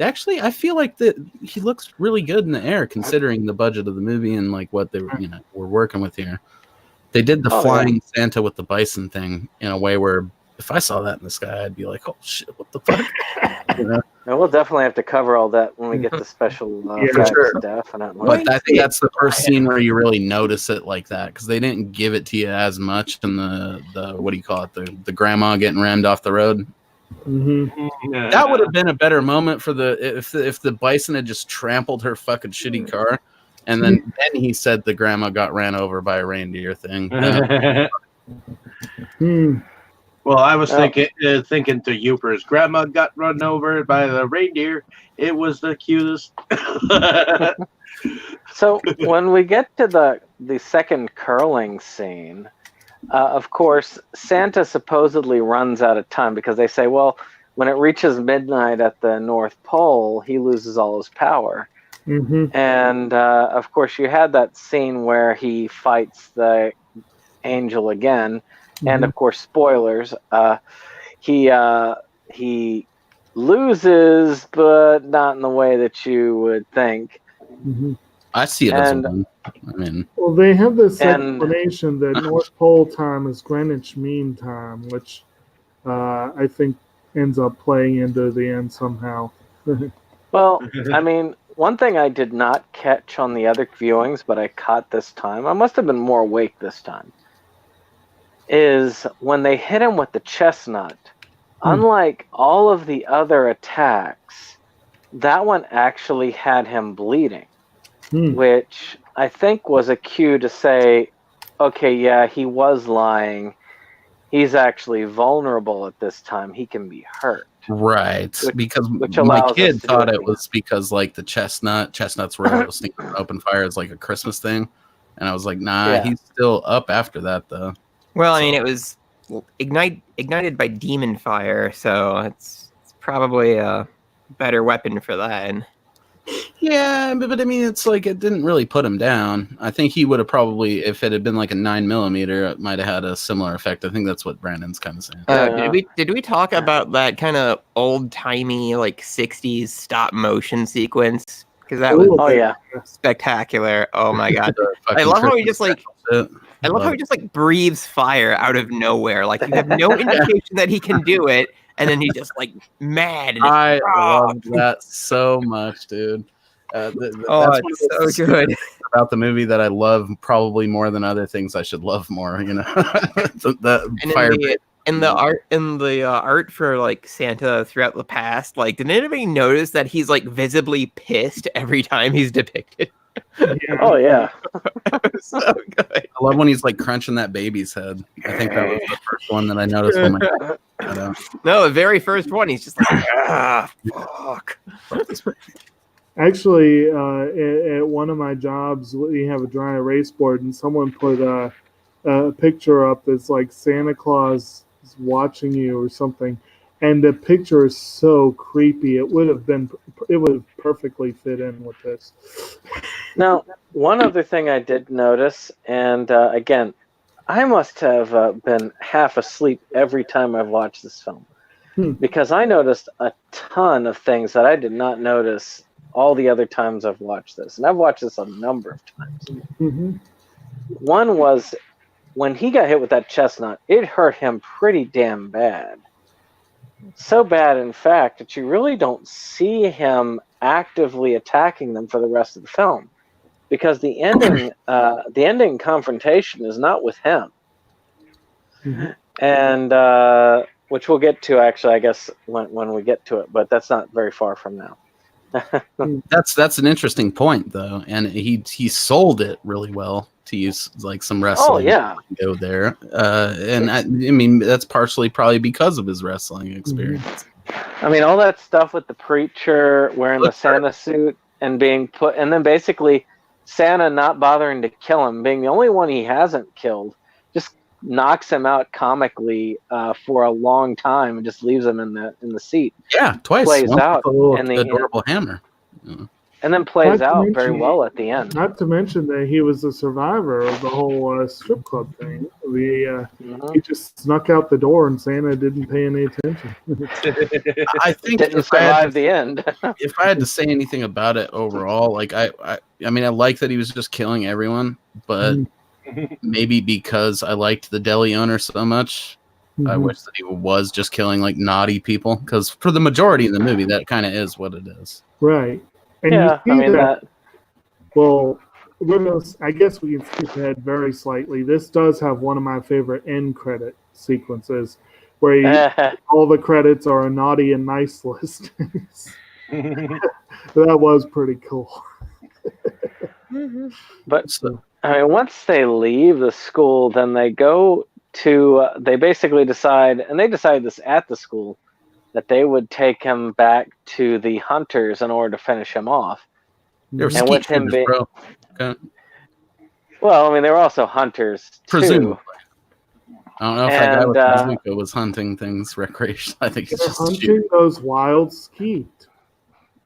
actually I feel like that he looks really good in the air considering the budget of the movie and like what they were working with here. They did the flying Santa with the bison thing in a way where if I saw that in the sky, I'd be like, "Oh shit, what the fuck?"
And we'll definitely have to cover all that when we get the special effects, definitely.
But I think that's the first scene where you really notice it like that, because they didn't give it to you as much in the what do you call it, the grandma getting rammed off the road.
Mm-hmm.
That would have been a better moment for if the bison had just trampled her fucking shitty car, and then he said the grandma got ran over by a reindeer thing.
Well, I was thinking to Uper's grandma got run over by the reindeer. It was the cutest.
So when we get to the second curling scene, of course, Santa supposedly runs out of time because they say, well, when it reaches midnight at the North Pole, he loses all his power.
Mm-hmm.
And of course, you had that scene where he fights the angel again, and of course, spoilers. He loses, but not in the way that you would think.
Mm-hmm.
I see it as a win. I mean,
well, they have this explanation that North Pole time is Greenwich Mean Time, which I think ends up playing into the end somehow.
Well, I mean, one thing I did not catch on the other viewings, but I caught this time, I must have been more awake this time, is when they hit him with the chestnut, unlike all of the other attacks, that one actually had him bleeding, which I think was a cue to say, okay, yeah, he was lying. He's actually vulnerable at this time. He can be hurt.
Right, because
which
my kid thought it was because like the chestnuts were roasting on open fire as like a Christmas thing, and I was like, nah, he's still up after that though.
Well, I mean, it was ignited by demon fire, so it's probably a better weapon for that.
Yeah, but I mean, it's like it didn't really put him down. I think he would have probably, if it had been like a 9mm, it might have had a similar effect. I think that's what Brandon's kind of saying.
Did we talk about that kind of old timey like 60s stop motion sequence? Because that was spectacular. Oh my god! I love how he just like. I love how he just like breathes fire out of nowhere. Like you have no indication that he can do it, and then he's just like mad. And
I love that so much, dude. That's
it's so good
about the movie that I love probably more than other things I should love more. You know,
the art for like Santa throughout the past. Like, did anybody notice that he's like visibly pissed every time he's depicted?
Oh yeah,
so good.
I love when he's like crunching that baby's head. I think that was the first one that I noticed. When
no, the very first one, he's just like, fuck.
Actually, at one of my jobs, we have a dry erase board, and someone put a picture up that's like Santa Claus is watching you or something, and the picture is so creepy. It would have perfectly fit in with this.
Now, one other thing I did notice, and again, I must have been half asleep every time I've watched this film, because I noticed a ton of things that I did not notice all the other times I've watched this. And I've watched this a number of times.
Mm-hmm.
One was when he got hit with that chestnut, it hurt him pretty damn bad. So bad, in fact, that you really don't see him actively attacking them for the rest of the film, because the ending confrontation is not with him, and which we'll get to actually, I guess, when we get to it, but that's not very far from now.
That's an interesting point though, and he sold it really well to use like some wrestling.
Oh yeah,
go there, and I mean that's partially probably because of his wrestling experience.
I mean all that stuff with the preacher wearing the Santa suit and being put, and then basically Santa not bothering to kill him, being the only one he hasn't killed, just knocks him out comically for a long time and just leaves him in the seat.
Yeah, twice.
Plays out
in the adorable hammer. Yeah.
And then plays out very well at the end.
Not to mention that he was a survivor of the whole strip club thing. He just snuck out the door and Santa didn't pay any attention.
I think
didn't survive the end.
If I had to say anything about it overall, like I mean, I like that he was just killing everyone, but maybe because I liked the deli owner so much, I wish that he was just killing like naughty people, because for the majority of the movie, that kind of is what it is.
Right. And
yeah, I mean that.
Well, I guess we can skip ahead very slightly. This does have one of my favorite end credit sequences, where all the credits are a naughty and nice list. That was pretty cool.
But I mean, once they leave the school, then they go they basically decide, and they decided this at the school, that they would take him back to the hunters in order to finish him off.
They're
And with him being,
bro. Okay.
well, I mean, they were also hunters too.
Presumably. I don't know if that guy with the
And,
bazooka was hunting things recreational. I think it's
They're
just
hunting
shooting.
those wild skeet.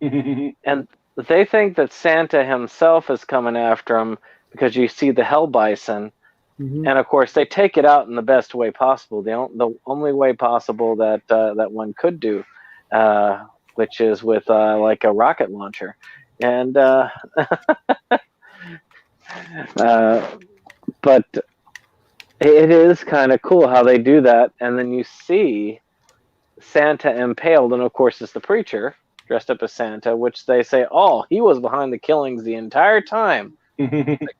And they think that Santa himself is coming after him because you see the hell bison.
Mhm.
And of course, they take it out in the best way possible. The only way possible that that one could do, which is with like a rocket launcher. And but it is kind of cool how they do that. And then you see Santa impaled, and of course, it's the preacher dressed up as Santa, which they say, oh, he was behind the killings the entire time.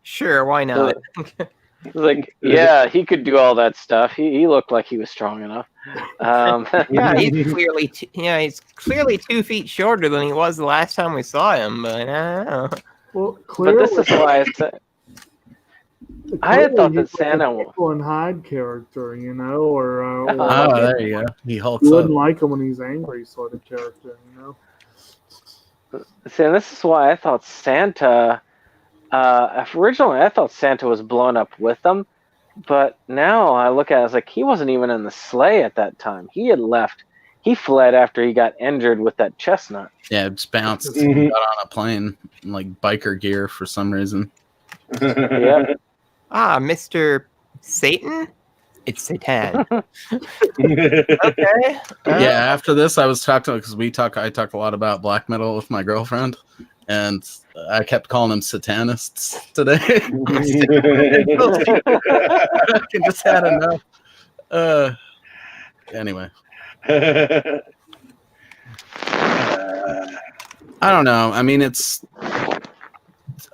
Sure, why not?
Like, yeah, he could do all that stuff. He looked like he was strong enough.
Yeah, he's clearly 2 feet shorter than he was the last time we saw him. But I don't know.
Well,
but
clearly,
this is why I said I had thought that
he's like
Santa.
a Jekyll and Hyde character, you know, or
Oh, there you go. He hulks
you
up.
wouldn't like him when he's angry, sort of character, you know.
See, and this is why I thought Santa. Originally, I thought Santa was blown up with them, but now I look at it, I was like, he wasn't even in the sleigh at that time. He had left. He fled after he got injured with that chestnut.
Yeah, just bounced. Got on a plane in like biker gear for some reason.
Yeah.
Ah, Mr. Satan? It's Catan. Okay.
Yeah, after this, I was talking because I talked a lot about black metal with my girlfriend, and I kept calling them satanists today. I just had enough. Anyway, I don't know. I mean,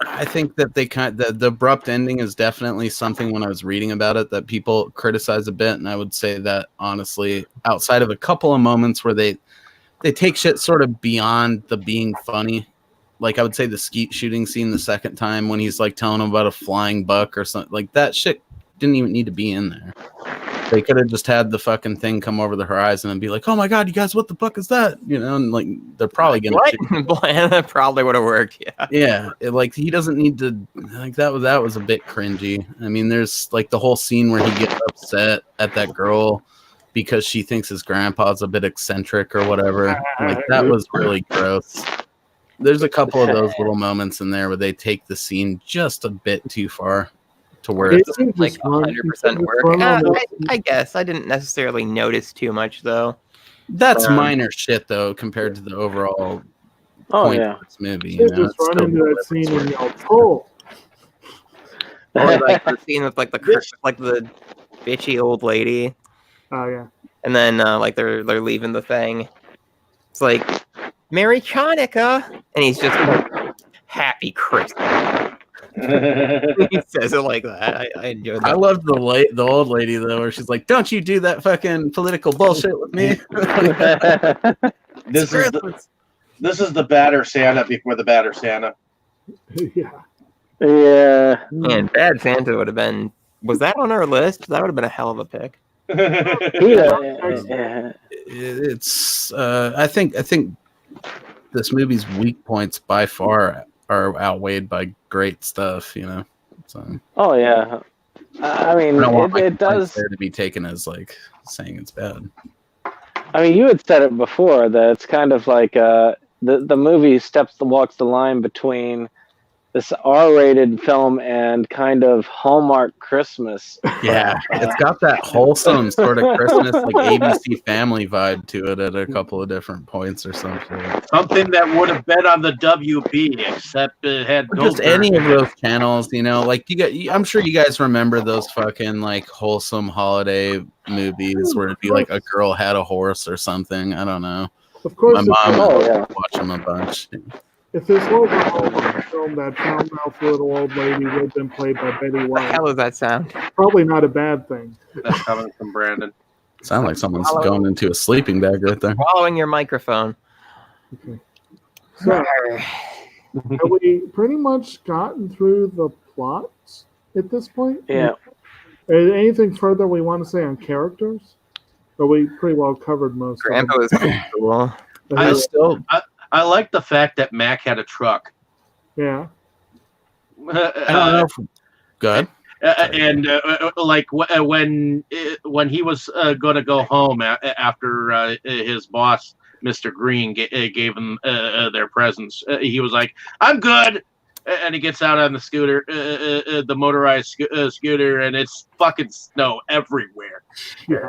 I think that the abrupt ending is definitely something when I was reading about it that people criticize a bit, and I would say that honestly, outside of a couple of moments where they take shit sort of beyond the being funny, like I would say the skeet shooting scene the second time when he's like telling him about a flying buck or something, like that shit didn't even need to be in there. They could have just had the fucking thing come over the horizon and be like, "Oh my god, you guys, what the fuck is that?" You know, and like they're probably gonna.
That probably would have worked. Yeah.
Yeah, like he doesn't need to. Like that was a bit cringy. I mean, there's like the whole scene where he gets upset at that girl because she thinks his grandpa's a bit eccentric or whatever. Like that was really gross. There's a couple of those little moments in there where they take the scene just a bit too far. To where it's
like 100% work. I guess I didn't necessarily notice too much though.
That's minor shit though compared to the overall point of this movie.
You just run into that scene and yell, "Oh!"
Or like the scene with like the bitchy old lady.
Oh yeah.
And then like they're leaving the thing. It's like Merry Hanukkah, and he's just like Happy Christmas. He says it like that. I enjoyed that.
I love the old lady though, where she's like, "Don't you do that fucking political bullshit with me."
This is the Batter Santa before the Batter Santa.
Yeah.
Yeah.
And Bad Santa would have been. Was that on our list? That would have been a hell of a pick.
Yeah.
It's. I think this movie's weak points by far are outweighed by great stuff, you know. So.
Oh yeah, I mean, it does.
There to be taken as like saying it's bad.
I mean, you had said it before that it's kind of like the movie walks the line between this R-rated film and kind of Hallmark Christmas.
Yeah, it's got that wholesome sort of Christmas, like ABC Family vibe to it at a couple of different points or something.
Something that would have been on the WB, except it had Goldberg.
Just any of those channels, you know, like I'm sure you guys remember those fucking like wholesome holiday movies where it'd be like a girl had a horse or something. I don't know.
Of course,
my mom would watch them a bunch.
If this was a Hallmark film, that foul-mouthed little old lady would have been played by Betty White.
What the hell does that sound?
Probably not a bad thing.
That's coming from Brandon.
Sound like someone's going into a sleeping bag right there.
Following your microphone.
Okay. So, have we pretty much gotten through the plot at this point?
Yeah.
Anything further we want to say on characters? Or we pretty well covered most
Grandpa
of
was pretty cool.
them.
I like the fact that Mac had a truck.
Yeah.
I don't know. Good.
And when he was going to go home after his boss, Mr. Green, gave him their presents, he was like, "I'm good," and he gets out on the scooter, the motorized scooter, and it's fucking snow everywhere.
Yeah.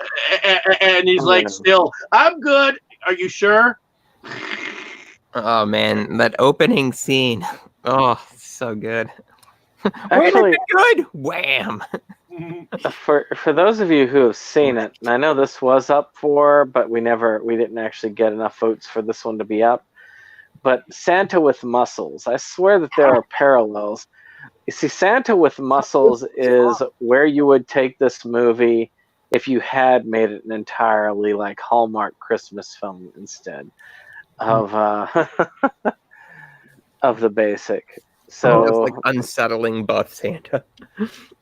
And he's like, "Still, I'm good. Are you sure?"
Oh man, that opening scene. Oh, so good.
Actually,
good. Wham.
for those of you who have seen it, and I know this was up for, but we didn't actually get enough votes for this one to be up. But Santa with Muscles, I swear that there are parallels. You see, Santa with Muscles is where you would take this movie if you had made it an entirely like Hallmark Christmas film instead of of the basic. So
it's like unsettling buff Santa.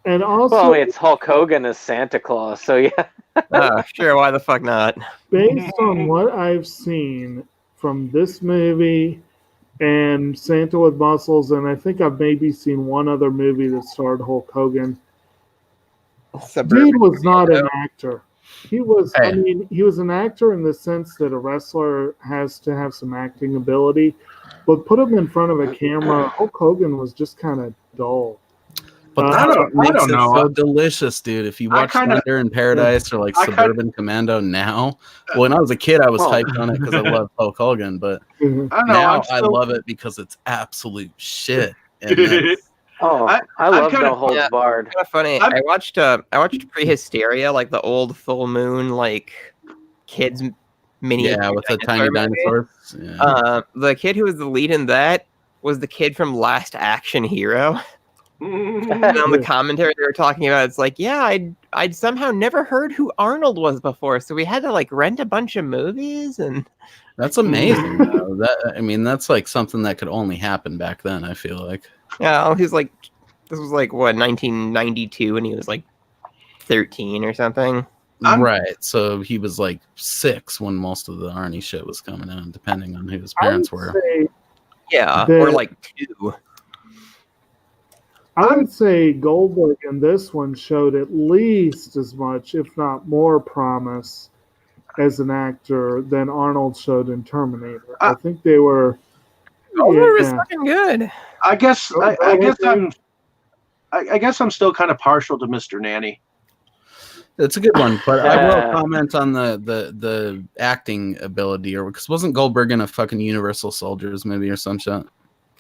And also,
well, I mean, it's Hulk Hogan as Santa Claus, so yeah.
Sure, why the fuck not?
based on what I've seen from this movie and Santa with Muscles, and I think I've maybe seen one other movie that starred Hulk Hogan, dude was not an actor. He was, I mean, he was an actor in the sense that a wrestler has to have some acting ability, but put him in front of a camera, Hulk Hogan was just kind of dull.
But that's what makes
don't
it
know.
so delicious, dude. If you watch Thunder in Paradise or like Suburban Commando now, when I was a kid, I was hyped on it because I loved Hulk Hogan, but now I love it because it's absolute shit. And
I love No Holds Barred.
Kind of funny. I watched Prehysteria, like the old full moon, like kids mini.
Yeah, with the tiny dinosaurs.
Yeah. The kid who was the lead in that was the kid from Last Action Hero. And on the commentary they were talking about, it's like, yeah, I'd somehow never heard who Arnold was before, so we had to like rent a bunch of movies, and
that's amazing. That's like something that could only happen back then. I feel like.
Yeah, he's like, this was like what 1992, and he was like 13 or something.
Right, so he was like 6 when most of the Arnie shit was coming out, depending on who his parents were.
Or like 2.
I would say Goldberg in this one showed at least as much, if not more, promise as an actor than Arnold showed in Terminator. I think they were.
Goldberg was fucking good.
I guess I'm still kind of partial to Mr. Nanny.
It's a good one, but I will comment on the acting ability, or because wasn't Goldberg in a fucking Universal Soldiers movie or some shit?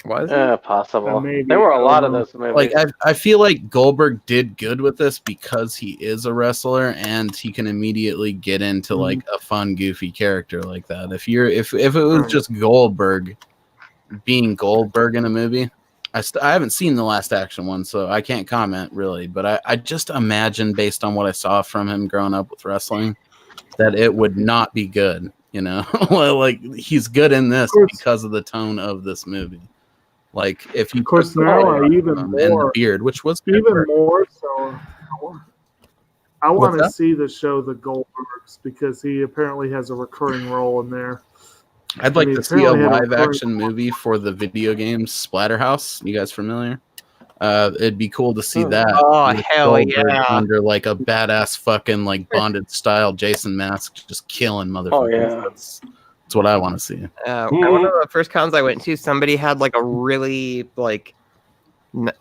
Was
possible? There were a lot of those movies.
Like I feel like Goldberg did good with this because he is a wrestler and he can immediately get into like a fun, goofy character like that. If it was just Goldberg being Goldberg in a movie, I haven't seen the Last Action one, so I can't comment really. But I just imagine, based on what I saw from him growing up with wrestling, that it would not be good. You know, like he's good in this because of the tone of this movie. Like if you,
of course, now I even more
and the beard, which was
even more so. I want to see the show The Goldbergs because he apparently has a recurring role in there.
I'd like to see a live-action movie for the video game Splatterhouse. You guys familiar? It'd be cool to see that.
Oh, hell
Goldberg
yeah!
Under like a badass fucking like bonded style Jason mask, just killing motherfuckers.
Oh yeah.
That's what I want to see.
One of the first cons I went to, somebody had like a really like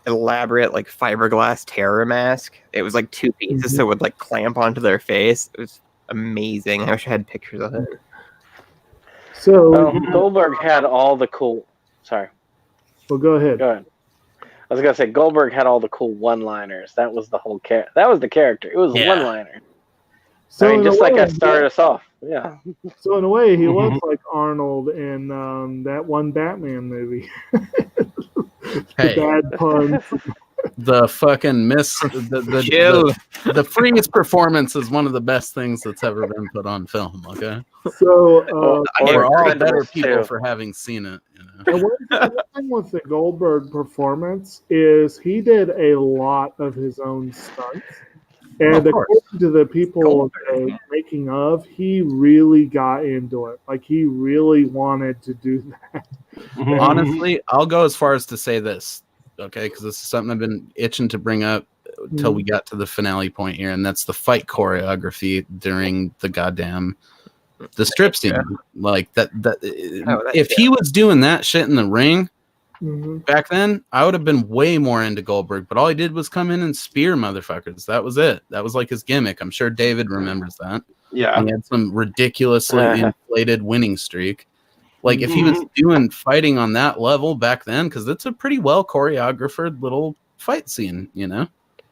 elaborate like fiberglass terror mask. It was like 2 pieces that would like clamp onto their face. It was amazing. I wish I had pictures of it.
So
Goldberg had all the cool. Sorry.
Well, go ahead.
Go ahead. I was gonna say Goldberg had all the cool one-liners. That was the whole that was the character. It was a one-liner.
So
I mean, just like I started us off. Yeah.
So in a way, he looks like Arnold in that one Batman movie. The bad puns.
The fucking the Freeze performance is one of the best things that's ever been put on film. Okay.
So
we're all better people for having seen it. You know?
One thing with the Goldberg performance is he did a lot of his own stunts. And
Of course.
according to the people
Goldberg, yeah.
making of, he really got into it. Like he really wanted to do that.
Honestly, I'll go as far as to say this, okay? Because this is something I've been itching to bring up till we got to the finale point here, and that's the fight choreography during the strip scene.
Yeah.
Like that.
Oh,
If he was doing that shit in the ring
Mhm.
back then, I would have been way more into Goldberg. But all he did was come in and spear motherfuckers. That was it. That was like his gimmick. I'm sure David remembers that.
Yeah.
He had some ridiculously inflated winning streak. Like if he was doing fighting on that level back then, because it's a pretty well choreographed little fight scene, you know.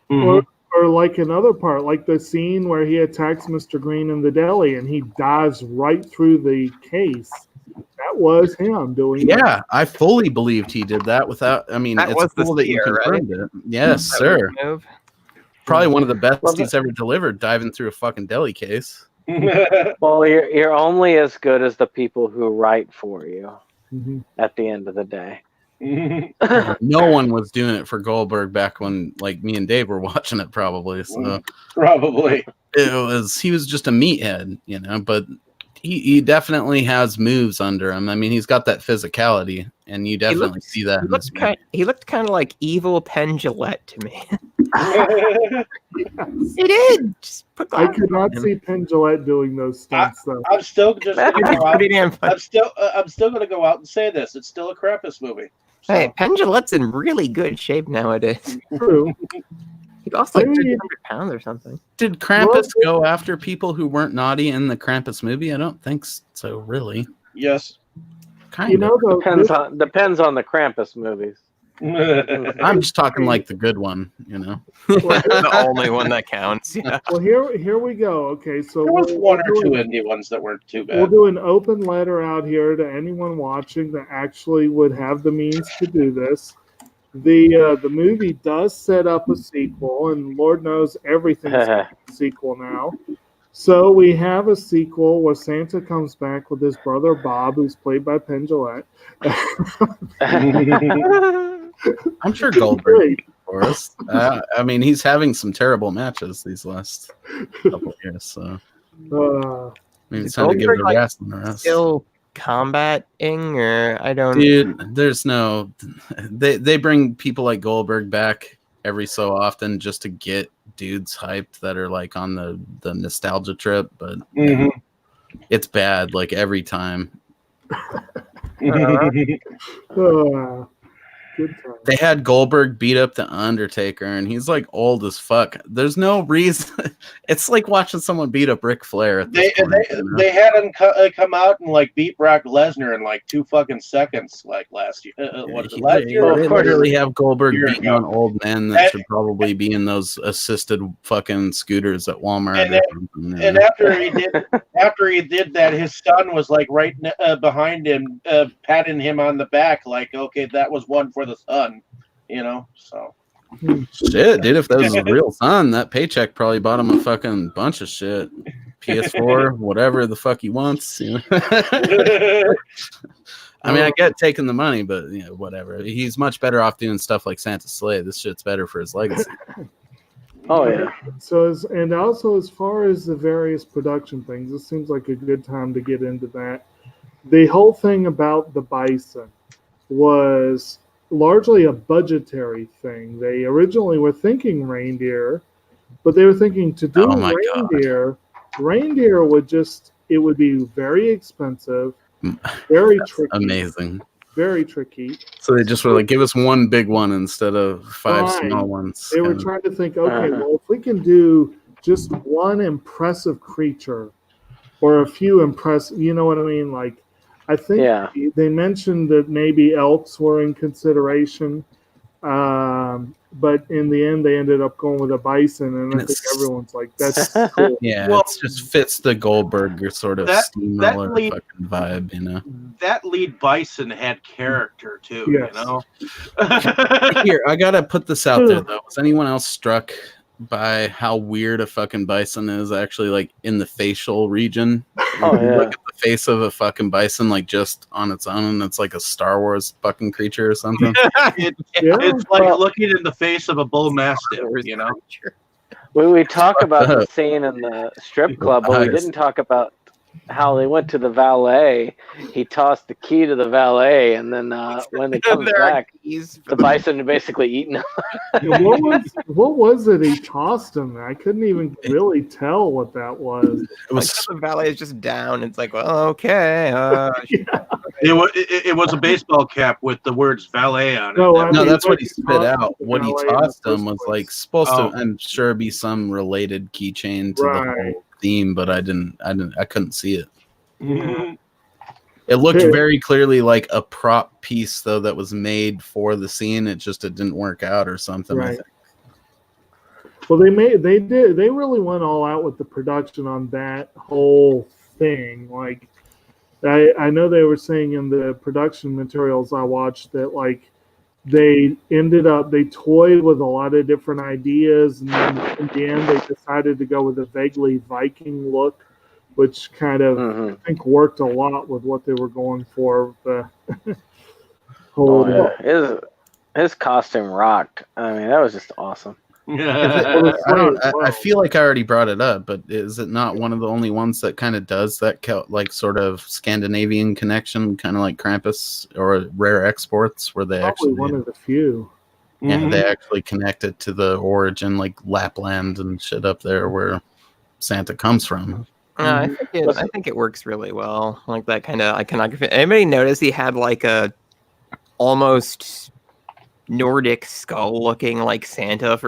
Or like another part, like the scene where he attacks Mr. Green in the deli and he dives right through the case. That was him doing that.
Yeah, I fully believed he did that without. I mean,
That
it's
was the
cool that you
spear, right?
confirmed it. Yes,
That
sir.
was the move.
Probably one of the best
Well,
he's ever delivered, diving through a fucking deli case.
Well, you're only as good as the people who write for you
Mhm.
at the end of the day.
No one was doing it for Goldberg back when, like, me and Dave were watching it, probably. So
Probably.
he was just a meathead, you know. But he definitely has moves under him. I mean, he's got that physicality, and you definitely see that.
He looked kind of like evil Penn Jillette to me. He did. Just put
I
glasses
could not
on him.
see Penn Jillette doing those stunts though.
I'm still just gonna
It's
go out.
pretty damn funny.
I'm still gonna go out and say this. It's still a Krampus movie. So.
Hey, Penn Jillette's in really good shape nowadays.
True.
He lost like
Maybe-
300 pounds or something.
Did Krampus go after people who weren't naughty in the Krampus movie? I don't think so, really.
Yes.
Kind
You
of.
know, though,
Depends on the Krampus movies.
I'm just talking like the good one, you know.
The only one that counts. Yeah.
well, here we go. Okay, so
There was one or
we'll
two
do-
indie ones that weren't too
We'll
bad.
do an open letter out here to anyone watching that actually would have the means to do this. The movie does set up a sequel, and Lord knows everything's a sequel now. So we have a sequel where Santa comes back with his brother Bob, who's played by Penn Jillette.
I'm sure Goldberg
Great.
for us. I mean, he's having some terrible matches these last couple of years, so maybe it's time to give
Goldberg,
the
like,
rest and the rest.
Still combating, or I don't.
Dude, there's no. They bring people like Goldberg back every so often just to get dudes hyped that are like on the nostalgia trip, but it's bad like every time.
Good time.
They had Goldberg beat up the Undertaker, and he's like old as fuck. There's no reason. It's like watching someone beat up Ric Flair. At this point, you know?
They had him come out and like beat Brock Lesnar in like 2 fucking seconds, like last year. What is it, last year?
They literally have Goldberg
Year
beating
ago.
on old men that should probably be in those assisted fucking scooters at Walmart.
And after he did that, his son was like right behind him, patting him on the back, like, okay, that was one for the son, you know. So
Shit, dude, if that was his real son, that paycheck probably bought him a fucking bunch of shit. PS4, whatever the fuck he wants, you know. I mean, I get taking the money, but you know, whatever. He's much better off doing stuff like Santa's Sleigh. This shit's better for his legacy.
Oh yeah.
So and also as far as the various production things, this seems like a good time to get into that. The whole thing about the bison was largely a budgetary thing. They originally were thinking reindeer, but they were thinking to do
Oh my God.
reindeer would be very expensive, very tricky.
Amazing.
Very tricky.
So they just were like, give us one big one instead of 5
Right.
small ones.
They were
kinda.
trying to think, okay, well, if we can do just one impressive creature or a few impressive, you know what I mean? Like, I think they mentioned that maybe elks were in consideration, but in the end, they ended up going with a bison, and I think everyone's like, that's cool.
Yeah,
Well,
it just fits the Goldberg sort of steamroller fucking vibe, you know.
that lead bison had character too,
Yes.
you know.
Here, I gotta put this out there though. Was anyone else struck by how weird a fucking bison is actually, like in the facial region?
Oh, yeah.
Look at the face of a fucking bison, like just on its own, and it's like a Star Wars fucking creature or something.
It's
Yeah.
like looking in the face of a bull mastiff, you know.
We talk about the scene in the strip club, but we didn't talk about how they went to the valet. He tossed the key to the valet, and then when they come back, the bison had basically eaten him.
What was it he tossed him? I couldn't even really tell what that was.
It was
the valet is just down. It's like, well, okay.
It was a baseball cap with the words valet on it.
No,
that's what he spit out. What he
valet in
tossed
the
him was
first
like
place.
supposed to, I'm sure, be some related keychain to the whole theme, but I couldn't see it.
Mhm.
It looked very clearly like a prop piece, though, that was made for the scene. It didn't work out or something. I
Right.
think.
Well, they really went all out with the production on that whole thing. Like, I know they were saying in the production materials I watched that like they toyed with a lot of different ideas, and then in the end they decided to go with a vaguely Viking look, which kind of I think worked a lot with what they were going for. The whole
His costume rocked. I mean, that was just awesome.
I feel like I already brought it up, but is it not one of the only ones that kind of does that like sort of Scandinavian connection, kind of like Krampus or Rare Exports, where they
probably one of the few.
Yeah, they actually connect it to the origin, like Lapland and shit up there where Santa comes from.
I think it works really well. Like that kind of iconography. Anybody notice he had like a almost Nordic skull looking like Santa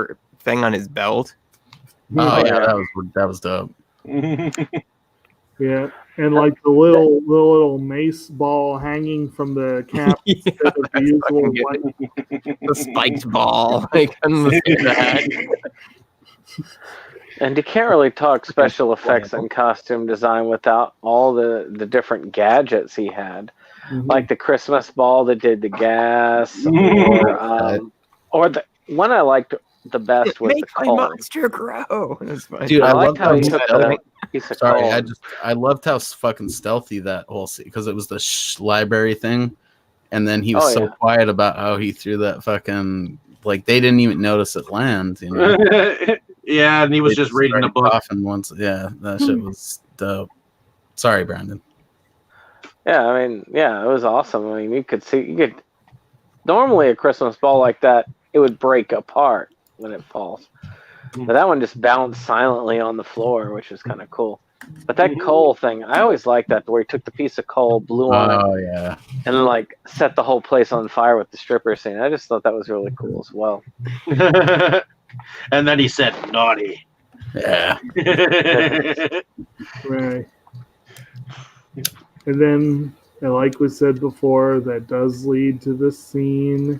thing on his belt?
Oh yeah, that was dope.
Yeah, and like the little mace ball hanging from the cap instead of the usual
the spiked ball. I couldn't see that.
And you can't really talk special effects and costume design without all the different gadgets he had. Like the Christmas ball that did the gas, or the one I liked the best was
Make
the
my
coal.
monster grow.
Dude, I
liked
loved
how he took that piece of coal.
I loved how fucking stealthy that whole scene, because it was the library thing, and then he was quiet about how he threw that fucking, like, they didn't even notice it land, you know.
Yeah, and he was just reading a book.
Once, yeah, that shit was dope. Sorry, Brandon.
Yeah, I mean, yeah, it was awesome. I mean, you could normally a Christmas ball like that, it would break apart when it falls. But that one just bounced silently on the floor, which was kind of cool. But that coal thing, I always liked that, where he took the piece of coal, blew on it, and then like set the whole place on fire with the stripper scene. I just thought that was really cool as well.
And then he said, "Naughty."
Yeah.
Right. And then, like we said before, that does lead to this scene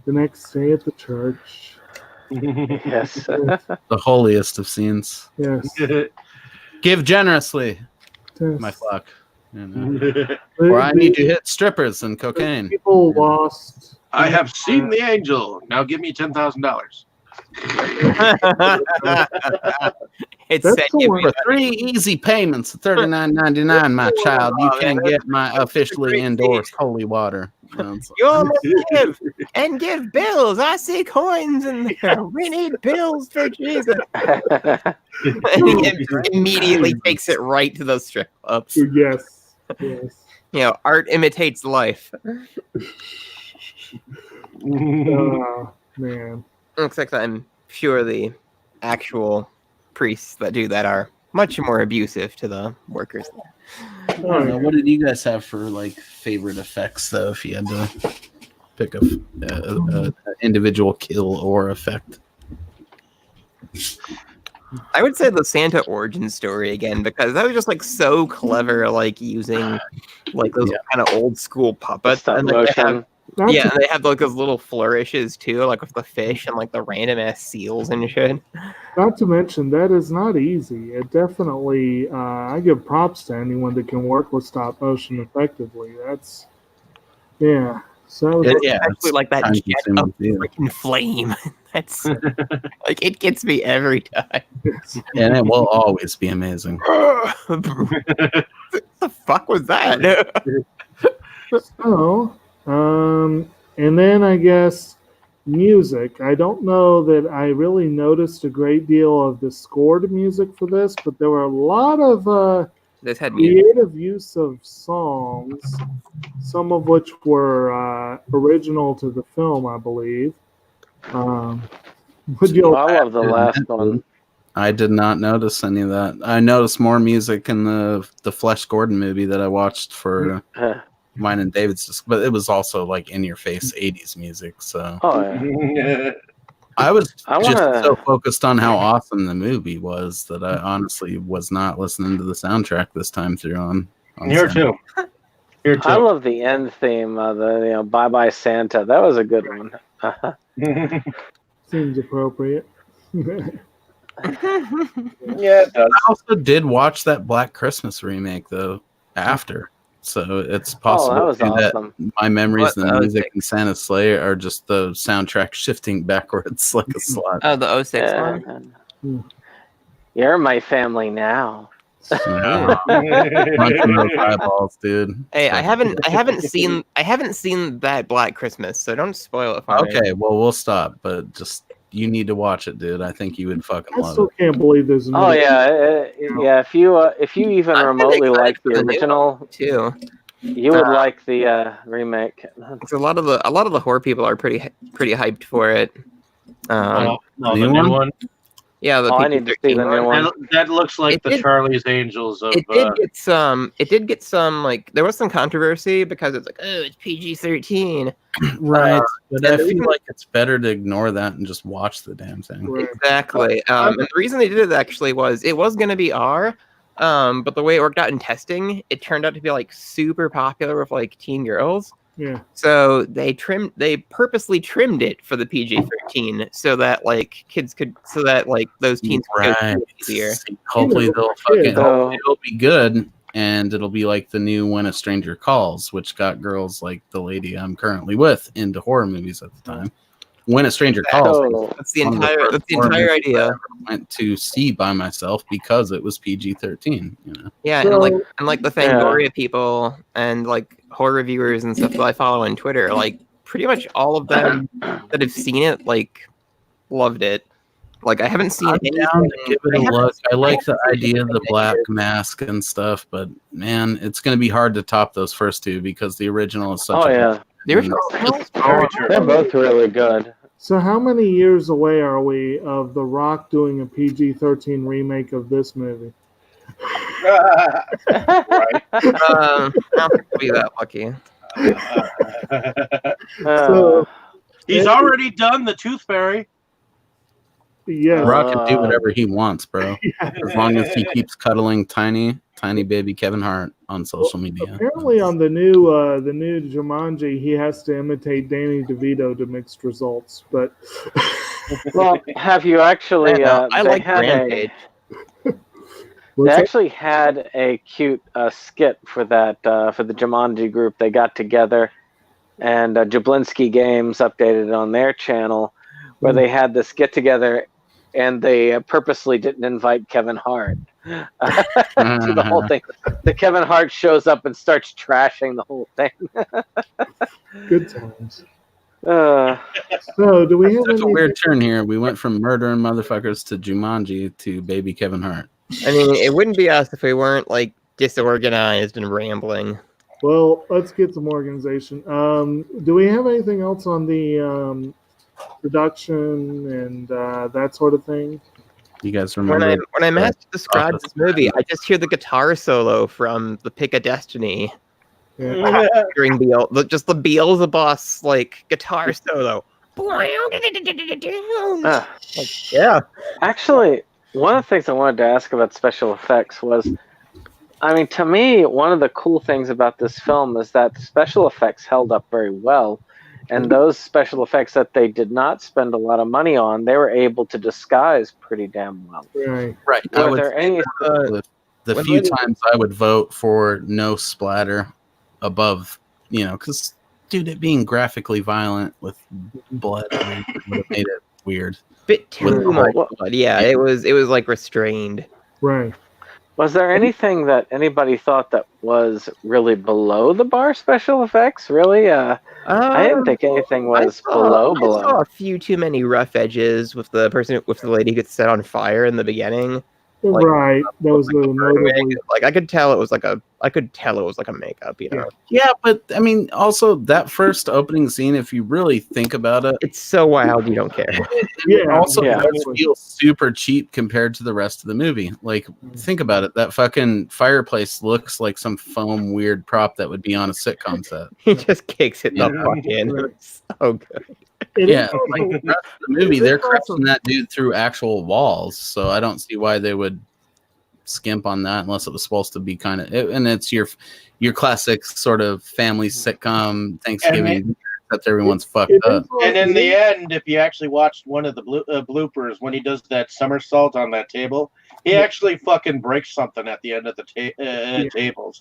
the next day at the church.
Yes.
The holiest of scenes.
Yes.
Give generously,
Yes.
my flock. You know. Or I need to hit strippers and cocaine.
People lost.
I have seen the angel. Now give me $10,000.
It's
That's
set
the
you
one.
For 3 easy payments of $39.99, my child, you can get my officially endorsed holy water.
You almost give bills. I see coins in there. We need bills for Jesus. And he immediately takes it right to those strip clubs.
Yes. Yes.
You know, art imitates life.
Man.
Except I'm sure the actual priests that do that are much more abusive to the workers.
I don't know. What did you guys have for like favorite effects, though? If you had to pick a individual kill or effect,
I would say the Santa origin story again, because that was just like so clever, like using like those kind of old school puppets.
Stop
And, like,
motion.
and they have like those little flourishes too, like with the fish and like the random ass seals and shit.
Not to mention, that is not easy. It definitely, I give props to anyone that can work with stop motion effectively. That's, yeah. So
Especially like that jet of freaking flame. That's like, it gets me every time.
and it will always be amazing.
What the fuck was that?
So, and then I guess music. I don't know that I really noticed a great deal of the scored music for this, but there were a lot of
This had music.
creative use of songs, some of which were original to the film, I believe. Would you?
I love the last one.
I did not notice any of that. I noticed more music in the Flesh Gordon movie that I watched for mine and David's, but it was also like in your face 80s music. So I was just so focused on how awesome the movie was that I honestly was not listening to the soundtrack this time through on
Here too.
I love the end theme, the Bye Bye Santa. That was a good one.
Seems appropriate.
Yeah, it does.
I also did watch that Black Christmas remake though after, so it's possible
that was awesome.
that my memories of the music in Santa's Sleigh are just the soundtrack shifting backwards like a slot.
Oh, the 06 one.
You're my family now.
Punching those eyeballs, dude.
Hey, I haven't seen that Black Christmas, so don't spoil it for me.
Okay, well we'll stop, but just you need to watch it, dude. I think you would fucking
I
love
still
it.
can't believe there's no.
Oh yeah. If you even
I'm
remotely
excited
like
for
the
the new
original,
too.
you would like the remake.
So a lot of the horror people are pretty hyped for it.
The
new
new
one?
one.
Yeah, the
I need to see the new one.
That looks like the Charlie's Angels of.
It did get some like there was some controversy because it's like, oh, it's PG-13.
Right, but I
the
feel
reason-
like it's better to ignore that and just watch the damn thing.
Right.
Exactly. And the reason they did it actually was it was going to be R, but the way it worked out in testing, it turned out to be like super popular with like teen girls.
Yeah.
So they purposely trimmed it for the PG-13 so that like kids could, so that like those teens could go through it easier.
Hopefully
Yeah.
it'll be good, and it'll be like the new When a Stranger Calls, which got girls like the lady I'm currently with into horror movies at the time. When a Stranger Calls.
Oh.
That's the
one of the
entire
first horror movies
idea.
I ever went to see by myself because it was PG-13. You know.
Yeah,
So-
and like the Fangoria people and like horror reviewers and stuff that I follow on Twitter, like pretty much all of them that have seen it like loved it. Like I haven't seen
I'm
anything.
down to give it a look. I like the
haven't seen
idea of the
anything
black
negative.
mask and stuff, but man, it's going to be hard to top those first two because the original is such
Oh
a
yeah,
The original smells
Very true.
they're both really good.
So how many years away are we of The Rock doing a PG-13 remake of this movie?
Right.
I don't think we'll be that lucky.
So
He's already done the Tooth Fairy.
yes,
Rock can do whatever he wants, bro. As long as he keeps cuddling tiny baby Kevin Hart on social media.
apparently on the new Jumanji, he has to imitate Danny DeVito to mixed results. But
Well, have you actually?
I
they
like
had
Rampage.
They
what's that?
actually had a cute skit for that for the Jumanji group. They got together, and Jablinski Games updated it on their channel, where they had this get together, and they purposely didn't invite Kevin Hart to the whole thing. The Kevin Hart shows up and starts trashing the whole thing.
Good times.
Uh,
So do we have
Took a
any?
weird turn here. We went from murdering motherfuckers to Jumanji to baby Kevin Hart.
I mean, it wouldn't be us if we weren't like disorganized and rambling.
Well, let's get some organization. Do we have anything else on the production and that sort of thing?
You guys
When
remember?
I'm asked to describe this movie, I just hear the guitar solo from The Pick of Destiny
Yeah.
during just the Beelzebub like guitar solo. Yeah.
Actually, one of the things I wanted to ask about special effects was, I mean, to me, one of the cool things about this film is that the special effects held up very well. And those special effects that they did not spend a lot of money on, they were able to disguise pretty damn well.
Right.
Right.
Were there any?
The
When
few
was it?
times I would vote for no splatter above, because, dude, it being graphically violent with blood would have made it weird.
Bit too
With-
much blood. Yeah, it was like restrained.
Right.
Was there anything that anybody thought that was really below the bar special effects? Really? I didn't think anything was below.
I saw a few too many rough edges with the lady who gets set on fire in the beginning. Like,
right, that was notably.
Like I could tell it was like a makeup, you know.
Yeah, but I mean, also that first opening scene, if you really think about it,
it's so wild you don't care.
It feels super cheap compared to the rest of the movie. Like, think about it. That fucking fireplace looks like some foam weird prop that would be on a sitcom set.
He just kicks it the fuck in. It's so good.
Like the rest of the movie, they're crushing that dude through actual walls. So I don't see why they would skimp on that unless it was supposed to be kind of. And it's your classic sort of family sitcom Thanksgiving, except everyone's fucked up.
And in the end, if you actually watched one of the bloopers when he does that somersault on that table, he actually fucking breaks something at the end of the table.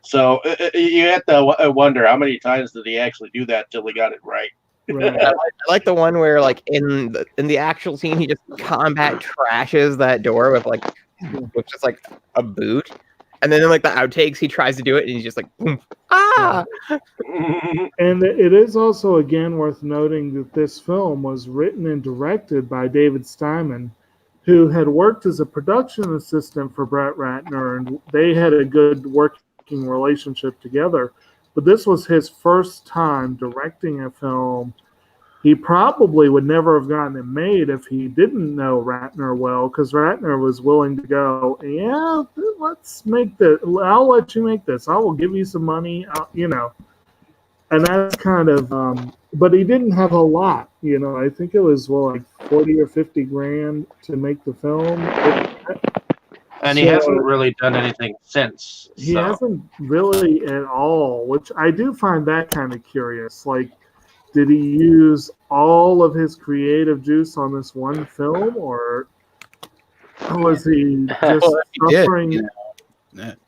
So you have to wonder how many times did he actually do that till he got it right.
I like the one where, like, in the actual scene, he just combat trashes that door with just like a boot, and then in like the outtakes, he tries to do it, and he's just like, boom, ah.
And it is also again worth noting that this film was written and directed by David Steiman, who had worked as a production assistant for Brett Ratner, and they had a good working relationship together. But this was his first time directing a film. He probably would never have gotten it made if he didn't know Ratner well, because Ratner was willing to go, yeah, let's make this. I'll let you make this. I will give you some money, you know. And that's kind of, but he didn't have a lot, you know. I think it was, like 40 or 50 grand to make the film.
And he hasn't really done anything since.
He hasn't really at all, which I do find that kind of curious. Like, did he use all of his creative juice on this one film, or was he just suffering?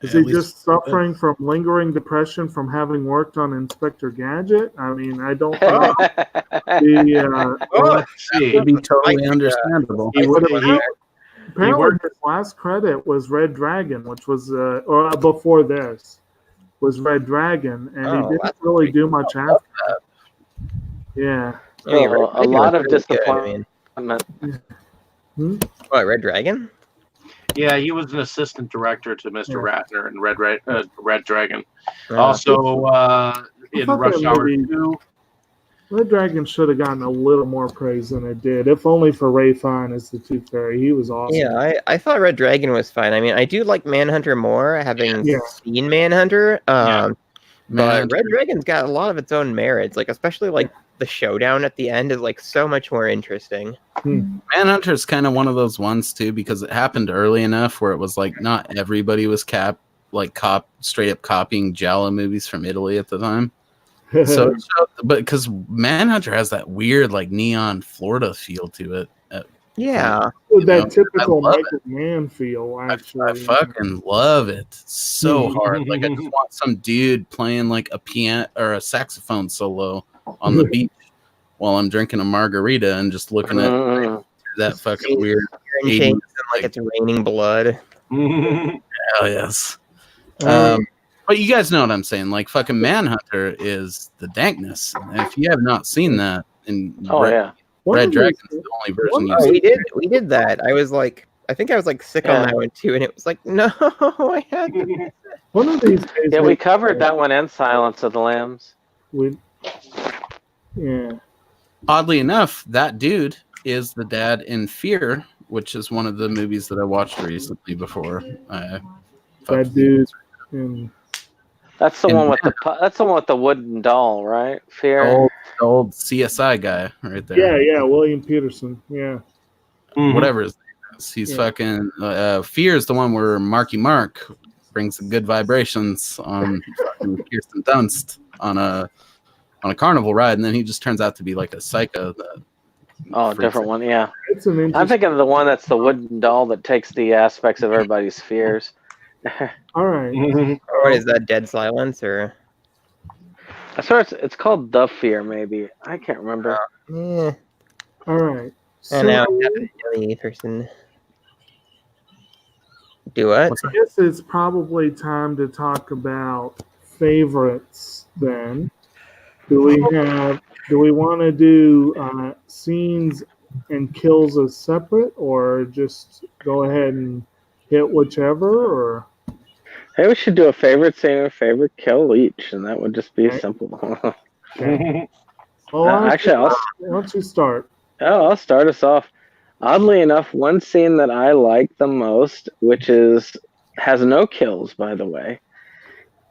Is he just suffering from lingering depression from having worked on Inspector Gadget? I mean, I don't know.
It would be totally understandable.
Apparently, his last credit was Red Dragon, which was, or before this, was Red Dragon, and he didn't really do much after that. Yeah.
A lot of disappointment.
What, Red Dragon?
Yeah, he was an assistant director to Mr. Ratner and Red Dragon. Also, in Rush Hour 2.
Red Dragon should have gotten a little more praise than it did, if only for Ray Fine as the Tooth Fairy. He was awesome.
Yeah, I thought Red Dragon was fine. I mean, I do like Manhunter more, having seen Manhunter. But Red Dragon's got a lot of its own merits, like especially like the showdown at the end is like so much more interesting.
Manhunter's kind of one of those ones too, because it happened early enough where it was like not everybody was straight up copying Giallo movies from Italy at the time. But because Manhunter has that weird like neon Florida feel to it.
Typical Michael Mann feel. Actually,
I fucking love it so hard. Like I just want some dude playing like a piano or a saxophone solo on the beach while I'm drinking a margarita and just looking at that fucking weird 80s,
and like it's raining blood.
Hell yes. But you guys know what I'm saying. Like fucking Manhunter is the dankness. And if you have not seen that, Red Dragon's the only version you've seen.
We did that. I think I was like sick on that one too, and it was like, no, I had to.
One of these days.
Yeah, we covered that one and Silence of the Lambs.
Oddly enough, that dude is the dad in Fear, which is one of the movies that I watched recently before.
That dude.
That's the one with the wooden doll, right? Fear.
Old CSI guy right there.
Yeah, William Peterson. Yeah.
Whatever his name is. He's fucking Fear is the one where Marky Mark brings the good vibrations on fucking Kirsten Dunst on a carnival ride, and then he just turns out to be like a psycho.
Different one, yeah. I'm thinking of the one that's the wooden doll that takes the aspects of everybody's fears.
All right.
What is that? Dead Silence or?
I swear it's called The Fear, maybe. I can't remember.
All right.
So now the person. Do what?
I guess it's probably time to talk about favorites then. Do we want to do scenes and kills as separate, or just go ahead and hit whichever? Or
Hey, we should do a favorite scene and a favorite kill each, and that would just be
Okay.
simple.
well,
Actually,
why don't you start?
I'll start us off. Oddly enough, one scene that I like the most, which has no kills, by the way,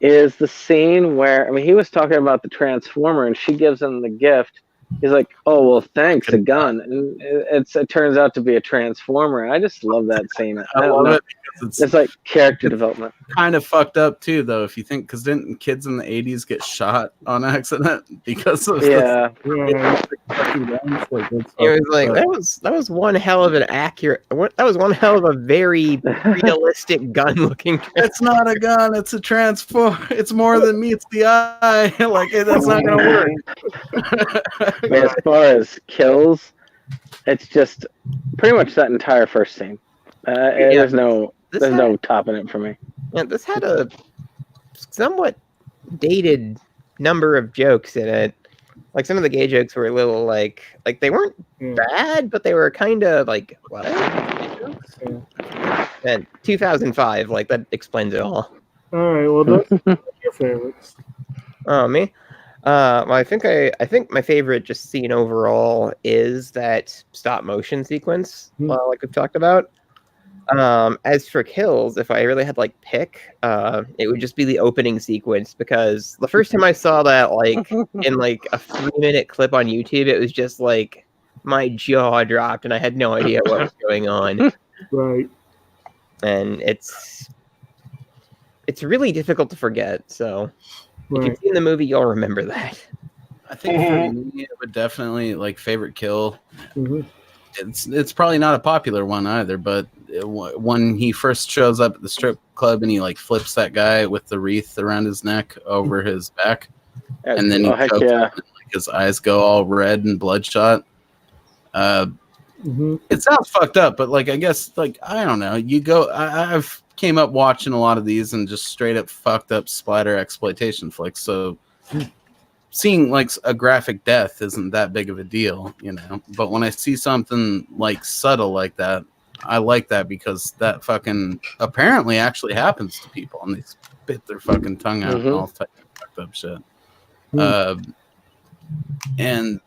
is the scene where, I mean, he was talking about the Transformer, and she gives him the gift. He's like, "Oh well, thanks, a gun," and it turns out to be a Transformer. I just love that scene.
I love it because
It's like character development.
kind of fucked up too, though. If you think, because didn't kids in the '80s get shot on accident because of
Yeah,
Yeah,
fucking guns? Like, that's
It was
fucked
like
up.
that was one hell of an accurate. That was one hell of a very realistic gun looking.
It's not a gun. It's a transform. It's more than meets the eye. Like that's not gonna work.
but as far as kills, it's just pretty much that entire first scene. There's no topping it for me.
Yeah, this had a somewhat dated number of jokes in it. Like some of the gay jokes were a little like they weren't bad, but they were kind of like what? And 2005, like that explains it all.
all right. Well, those are your favorites.
Oh, me? Well, I think my favorite just scene overall is that stop motion sequence, like we've talked about. As for kills, if I really had like pick, it would just be the opening sequence, because the first time I saw that, like in like a 3-minute clip on YouTube, it was just like my jaw dropped and I had no idea what was going on.
Right.
And it's really difficult to forget. So if
Right.
you've seen the movie, you'll remember that.
I think for me, it would definitely like favorite kill.
Mhm.
It's probably not a popular one either, but when he first shows up at the strip club and he like flips that guy with the wreath around his neck over his back, and then he
heck
chokes
yeah.
him and, like, his eyes go all red and bloodshot. It sounds fucked up, but like I guess like I don't know. You go. I've came up watching a lot of these and just straight up fucked up splatter exploitation flicks. So seeing like a graphic death isn't that big of a deal, you know. But when I see something like subtle like that, I like that, because that fucking apparently actually happens to people and they spit their fucking tongue out and all type of fucked up shit. And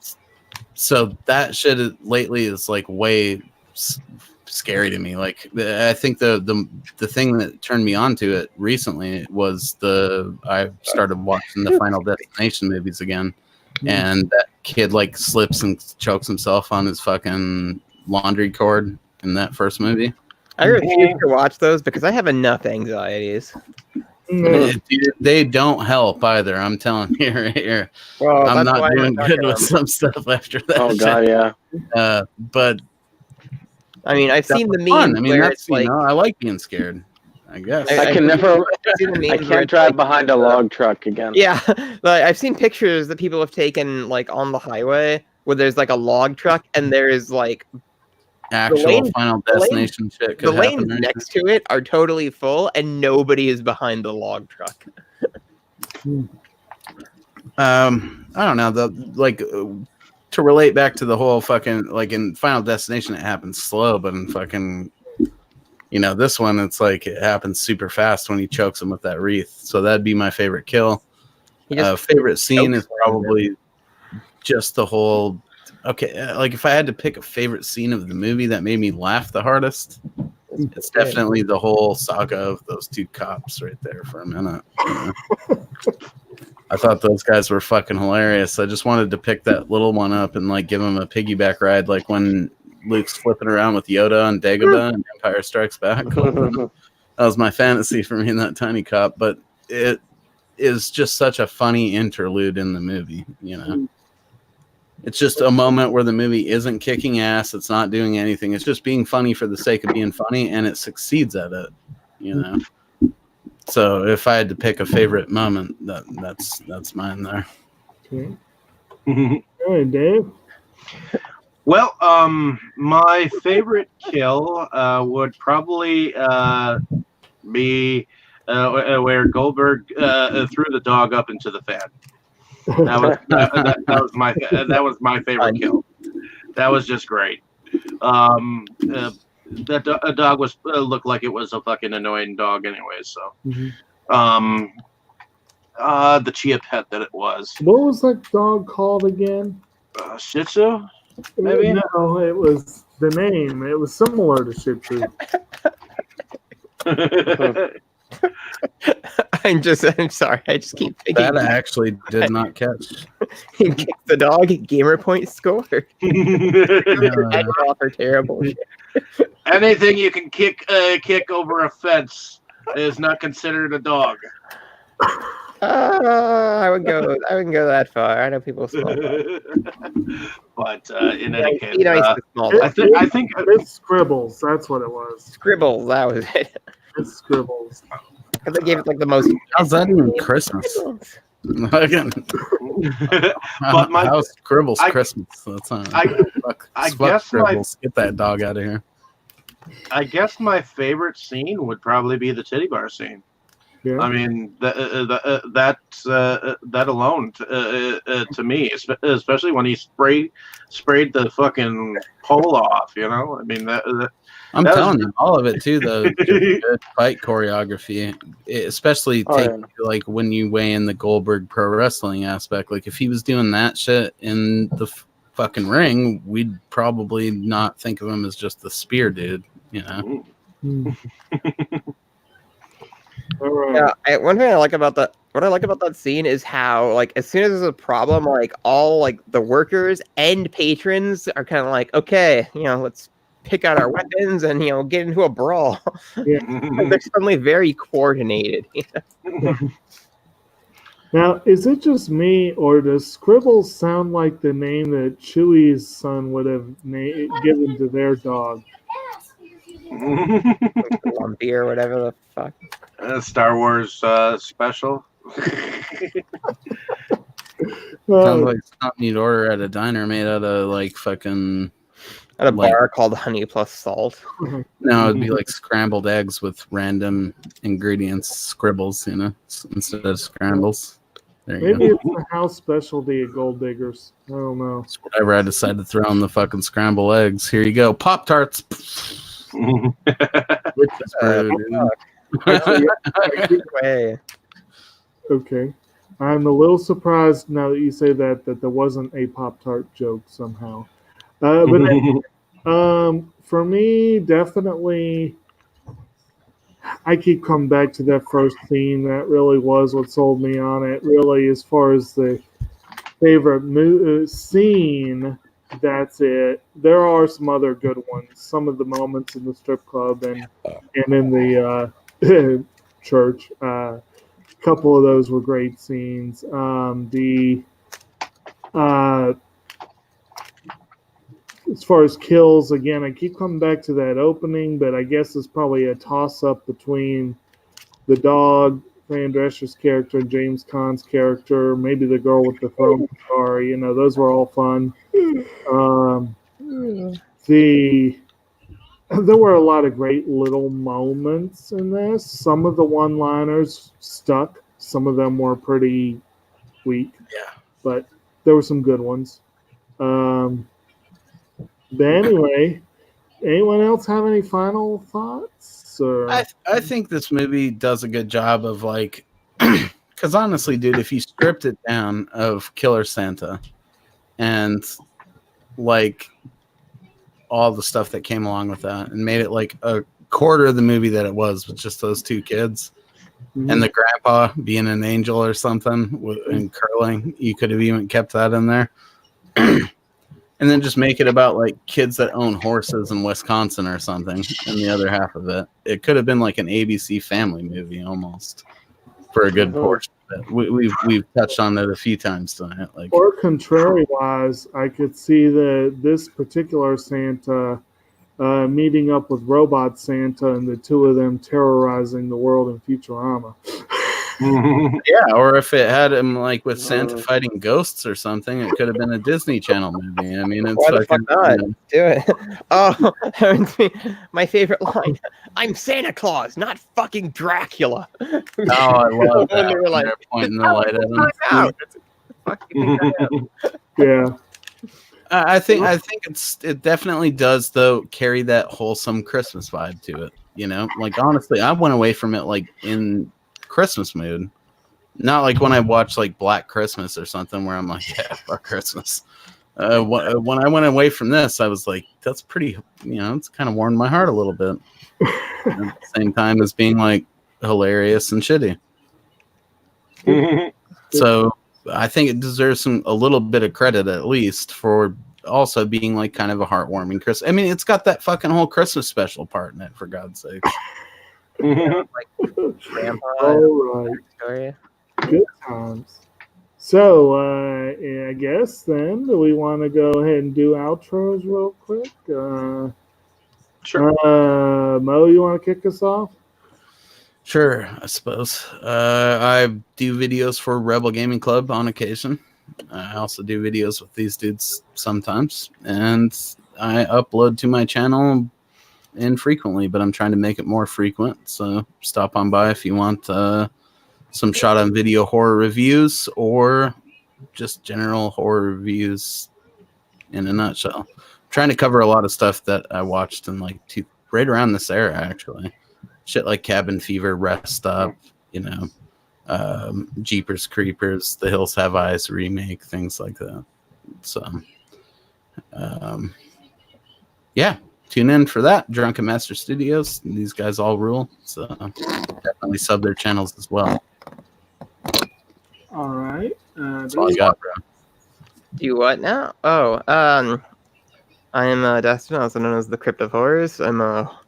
so that shit lately is like way scary to me. Like I think the thing that turned me onto it recently was I started watching the Final Destination movies again, and that kid like slips and chokes himself on his fucking laundry cord in that first movie.
I refuse to watch those because I have enough anxieties.
They don't help either. I'm telling you right here.
Well,
I'm not doing good with some stuff after that.
Oh god, yeah.
But
I mean, I've seen the
fun.
memes
I mean,
where
that's
it's like
I like being scared. I guess
I
seen the memes
I
where
can't
it's
drive
like-
behind a log truck again.
Yeah, like I've seen pictures that people have taken like on the highway where there's like a log truck and there's like
actual Final Destination shit could
the lanes
happen. Right?
next to it are totally full and nobody is behind the log truck.
I don't know. To relate back to the whole fucking like in Final Destination, it happens slow, but in fucking this one, it's like it happens super fast when he chokes him with that wreath. So that'd be my favorite kill. Favorite scene is probably just the whole. Okay, like if I had to pick a favorite scene of the movie that made me laugh the hardest, it's definitely the whole saga of those two cops right there for a minute. I thought those guys were fucking hilarious. I just wanted to pick that little one up and like give him a piggyback ride, like when Luke's flipping around with Yoda on Dagobah and Empire Strikes Back. That was my fantasy for me in that tiny cop, but it is just such a funny interlude in the movie, It's just a moment where the movie isn't kicking ass. It's not doing anything. It's just being funny for the sake of being funny, and it succeeds at it, So if I had to pick a favorite moment, that's mine there.
Okay. All right, Dave.
Well, my favorite kill would probably be where Goldberg threw the dog up into the fan. That was my favorite kill. That was just great. That a dog was looked like it was a fucking annoying dog anyway. So, the Chia Pet that it was.
What was that dog called again?
Shih Tzu, maybe.
No, it was the name. It was similar to Shih Tzu.
I'm sorry. I just keep thinking
That I actually did not catch.
he kicked the dog. Gamer point scored. That off are terrible.
Anything you can kick over a fence is not considered a dog.
I wouldn't go that far. I know people smell
But in any case,
I think it's Scribbles. That's what it was.
Scribbles. That was it.
It's Scribbles.
Because they gave it like the most.
How's that even Christmas? Again,
but
how Scribbles Christmas? That's not.
I guess
Scribbles. Get that dog out of here.
I guess my favorite scene would probably be the titty bar scene.
Yeah.
I mean, that alone to me, especially when he sprayed the fucking pole off. You know, I mean
I'm telling you, all of it too. Though, good fight choreography, especially like when you weigh in the Goldberg pro wrestling aspect. Like if he was doing that shit in the fucking ring, we'd probably not think of him as just the spear dude. You know.
All right.
Yeah, one thing I like about that scene is how, like, as soon as there's a problem, like all like the workers and patrons are kind of like, okay, let's pick out our weapons and get into a brawl.
Yeah.
They're suddenly very coordinated.
Now, is it just me, or does Scribbles sound like the name that Chewie's son would have given to their dog?
Lumpy or whatever the fuck.
Star Wars special.
Sounds like something you'd order at a diner made out of like fucking.
At a bar called Honey Plus Salt.
No, it'd be like scrambled eggs with random ingredients, Scribbles, instead of scrambles. There you
Maybe
go.
it's the house specialty at Gold Diggers. I don't know.
It's whatever I decided to throw in the fucking scrambled eggs. Here you go, Pop-Tarts. Which is
Way.
Okay. I'm a little surprised now that you say that there wasn't a Pop-Tart joke somehow. But for me, definitely, I keep coming back to that first scene. That really was what sold me on it. Really, as far as the favorite scene, that's it. There are some other good ones. Some of the moments in the strip club and in the church. A couple of those were great scenes. As far as kills, again, I keep coming back to that opening, but I guess it's probably a toss-up between the dog, Fran Drescher's character, and James Caan's character, maybe the girl with the throwing guitar. Those were all fun. There were a lot of great little moments in this. Some of the one-liners stuck. Some of them were pretty weak.
Yeah.
But there were some good ones. But anyway, anyone else have any final thoughts? Or?
I think this movie does a good job of like, because honestly, dude, if you stripped it down of Killer Santa and like all the stuff that came along with that and made it like a quarter of the movie that it was with just those two kids and the grandpa being an angel or something and curling, you could have even kept that in there. And then just make it about like kids that own horses in Wisconsin or something, and the other half of it. It could have been like an ABC family movie almost for a good portion of it. We've touched on it a few times tonight. Like,
or contrary-wise, I could see this particular Santa meeting up with Robot Santa and the two of them terrorizing the world in Futurama.
Yeah, or if it had him like with Santa fighting ghosts or something, it could have been a Disney Channel movie. I mean, it's
Why the fuck not?
You know.
Do it. Oh, that reminds me, my favorite line. I'm Santa Claus, not fucking Dracula.
Oh, I love
When
that.
they were
When
like,
they're pointing the light at him.
"Time out." It's a fucking thing I am.
Yeah.
I think it definitely does though carry that wholesome Christmas vibe to it. You know, like honestly, I went away from it like in Christmas mood, not like when I watch like Black Christmas or something where I'm like, yeah, fuck Christmas. When I went away from this, I was like, that's pretty. You know, it's kind of warmed my heart a little bit. At the same time as being like hilarious and shitty. So I think it deserves a little bit of credit at least for also being like kind of a heartwarming Christmas. I mean, it's got that fucking whole Christmas special part in it, for God's sake.
Like grandpa.
All right.
Story.
Good times. So, I guess then, do we want to go ahead and do outros real quick?
Sure.
Mo, you want to kick us off?
Sure, I suppose. I do videos for Rebel Gaming Club on occasion. I also do videos with these dudes sometimes. And I upload to my channel infrequently, but I'm trying to make it more frequent. So stop on by if you want some shot on video horror reviews or just general horror reviews in a nutshell. I'm trying to cover a lot of stuff that I watched in like right around this era, actually. Shit like Cabin Fever, Rest Stop, you know, Jeepers Creepers, The Hills Have Eyes remake, things like that. So, yeah, tune in for that. Drunken Master Studios. These guys all rule. So definitely sub their channels as well.
All right.
That's all I got, bro.
Do what now? Oh, I am Dustin, also known as the Crypt of Horrors. I'm a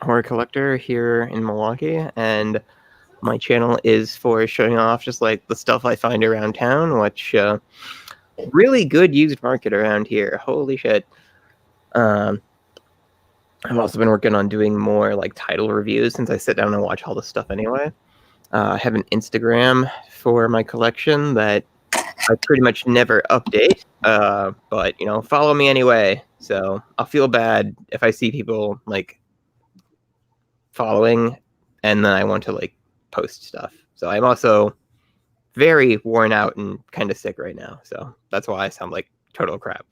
horror collector here in Milwaukee, and my channel is for showing off just like the stuff I find around town, which really good used market around here. Holy shit. I've also been working on doing more like title reviews since I sit down and watch all this stuff anyway. I have an Instagram for my collection that I pretty much never update, but you know, follow me anyway. So I'll feel bad if I see people like following and then I want to like post stuff. So I'm also very worn out and kind of sick right now. So that's why I sound like total crap.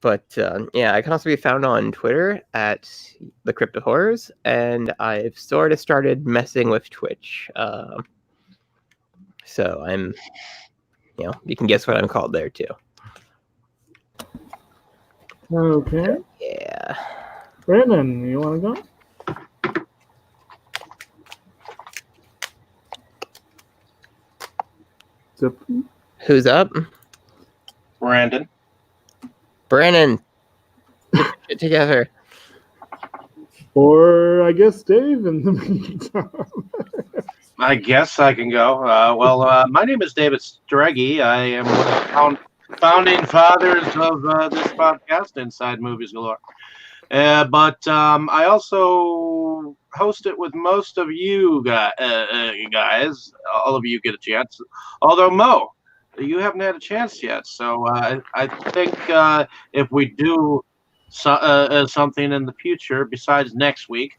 But yeah, I can also be found on Twitter at the Crypt of Horrors, and I've sort of started messing with Twitch. So I'm, you know, you can guess what I'm called there too.
Okay.
Yeah.
Brandon, you want to go?
Who's up?
Brandon.
Brandon. Get it together.
Or I guess Dave in the meantime.
I guess I can go. My name is David Streggy. I am one of the founding fathers of this podcast, Inside Movies Galore. But I also host it with most of you guys. All of you get a chance. Although, Mo, you haven't had a chance yet. So I think if we do something in the future besides next week,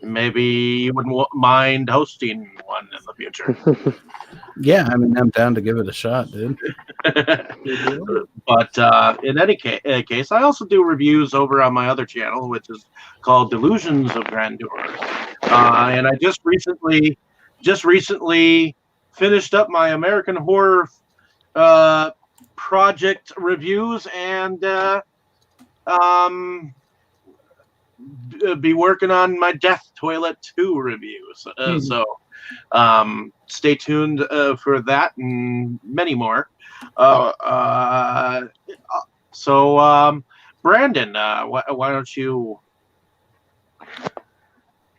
maybe you wouldn't mind hosting one in the future.
Yeah, I mean, I'm down to give it a shot, dude.
But in any case, I also do reviews over on my other channel, which is called Delusions of Grandeur. And I just recently finished up my American Horror project reviews and be working on my Death Toilet 2 reviews. So stay tuned for that and many more. Brandon, why don't you?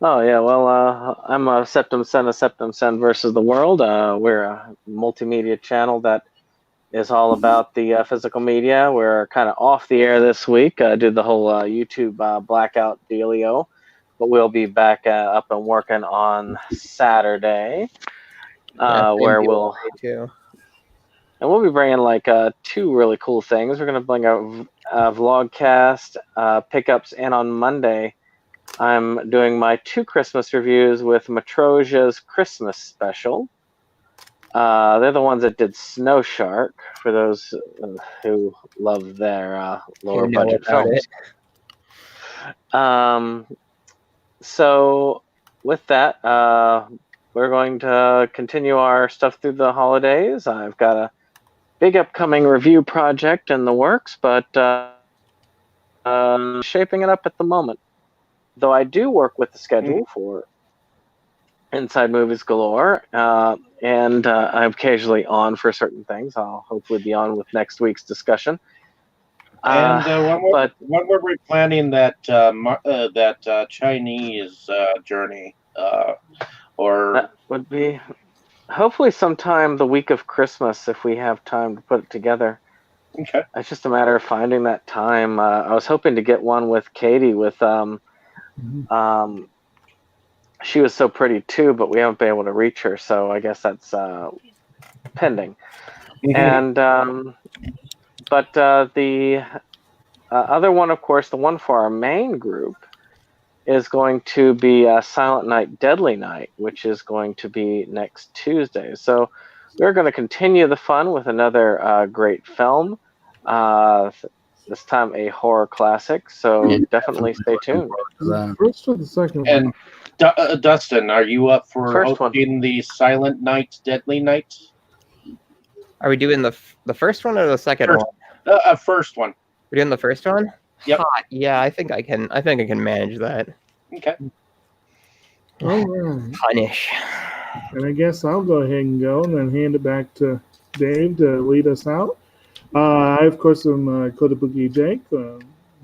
Oh yeah, well, I'm a Septum Sen versus the World. We're a multimedia channel that is all about the physical media. We're kind of off the air this week. Did the whole YouTube blackout dealio, but we'll be back up and working on Saturday, where we'll be bringing like 2 really cool things. We're going to bring a vlogcast, pickups, and on Monday, I'm doing my 2 Christmas reviews with Matrosia's Christmas special. They're the ones that did Snow Shark, for those who love their lower budget films. So with that, we're going to continue our stuff through the holidays. I've got a big upcoming review project in the works, but shaping it up at the moment. Though I do work with the schedule for Inside Movies Galore, and I'm occasionally on for certain things. I'll hopefully be on with next week's discussion.
And when were we planning that Chinese journey? Or
that would be hopefully sometime the week of Christmas if we have time to put it together.
Okay.
It's just a matter of finding that time. I was hoping to get one with Katie with she was so pretty too, but we haven't been able to reach her, so I guess that's pending. And but the other one, of course, the one for our main group, is going to be Silent Night, Deadly Night, which is going to be next Tuesday. So we're going to continue the fun with another great film. This time a horror classic, so definitely stay tuned.
First or the second
and
one?
Dustin, are you up for
First
hosting the Silent Night, Deadly Night?
Are we doing the first one or the second
First.
one?
First one.
We're doing the first one?
Yep.
Yeah, I think I can manage that.
Okay.
All right.
Punish.
And I guess I'll go ahead and go and then hand it back to Dave to lead us out. I, of course, am Kotobuki Jake.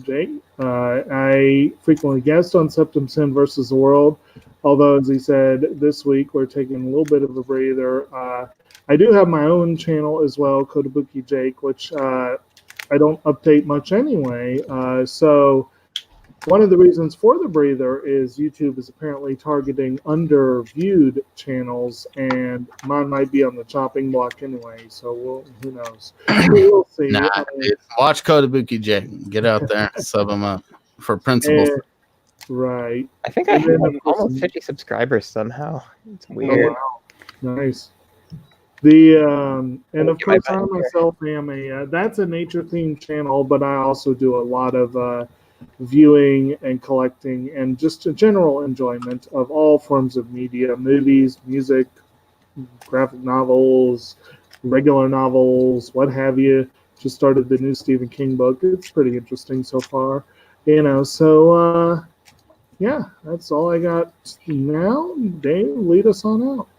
Jake. I frequently guest on Septum Sin versus the World, although, as he said, this week we're taking a little bit of a breather. I do have my own channel as well, Kotobuki Jake, which I don't update much anyway. So one of the reasons for the breather is YouTube is apparently targeting underviewed channels, and mine might be on the chopping block anyway. So who knows? We'll see.
Watch Kotobuki Jake. Get out there, sub them up for principles.
Right.
I think I have almost 50 subscribers somehow. It's weird.
Oh, wow. Nice. And of course, I myself am that's a nature themed channel, but I also do a lot of viewing and collecting and just a general enjoyment of all forms of media, movies, music, graphic novels, regular novels, what have you. Just started the new Stephen King book. It's pretty interesting so far, so yeah, that's all I got now. Dave, lead us on out.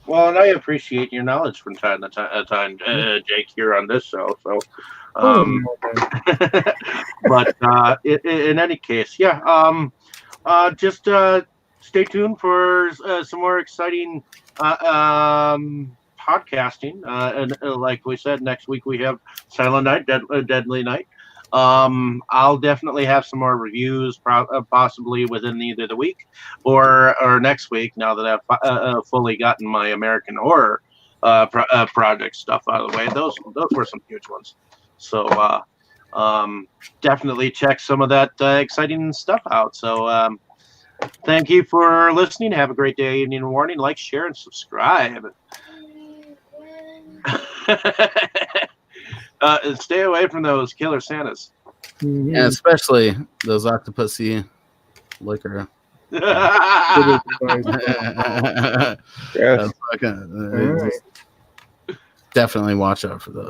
Well, and I appreciate your knowledge from time to time, Jake, here on this show. So, but in any case, yeah, just stay tuned for some more exciting podcasting. And like we said, next week we have Silent Night, Deadly Night. I'll definitely have some more reviews, possibly within either the week or next week. Now that I've fully gotten my American Horror project stuff out of the way, those were some huge ones. So definitely check some of that exciting stuff out. So thank you for listening. Have a great day, evening, and morning. Like, share, and subscribe. Stay away from those killer Santas.
And especially those Octopussy liquor. Definitely watch out for those.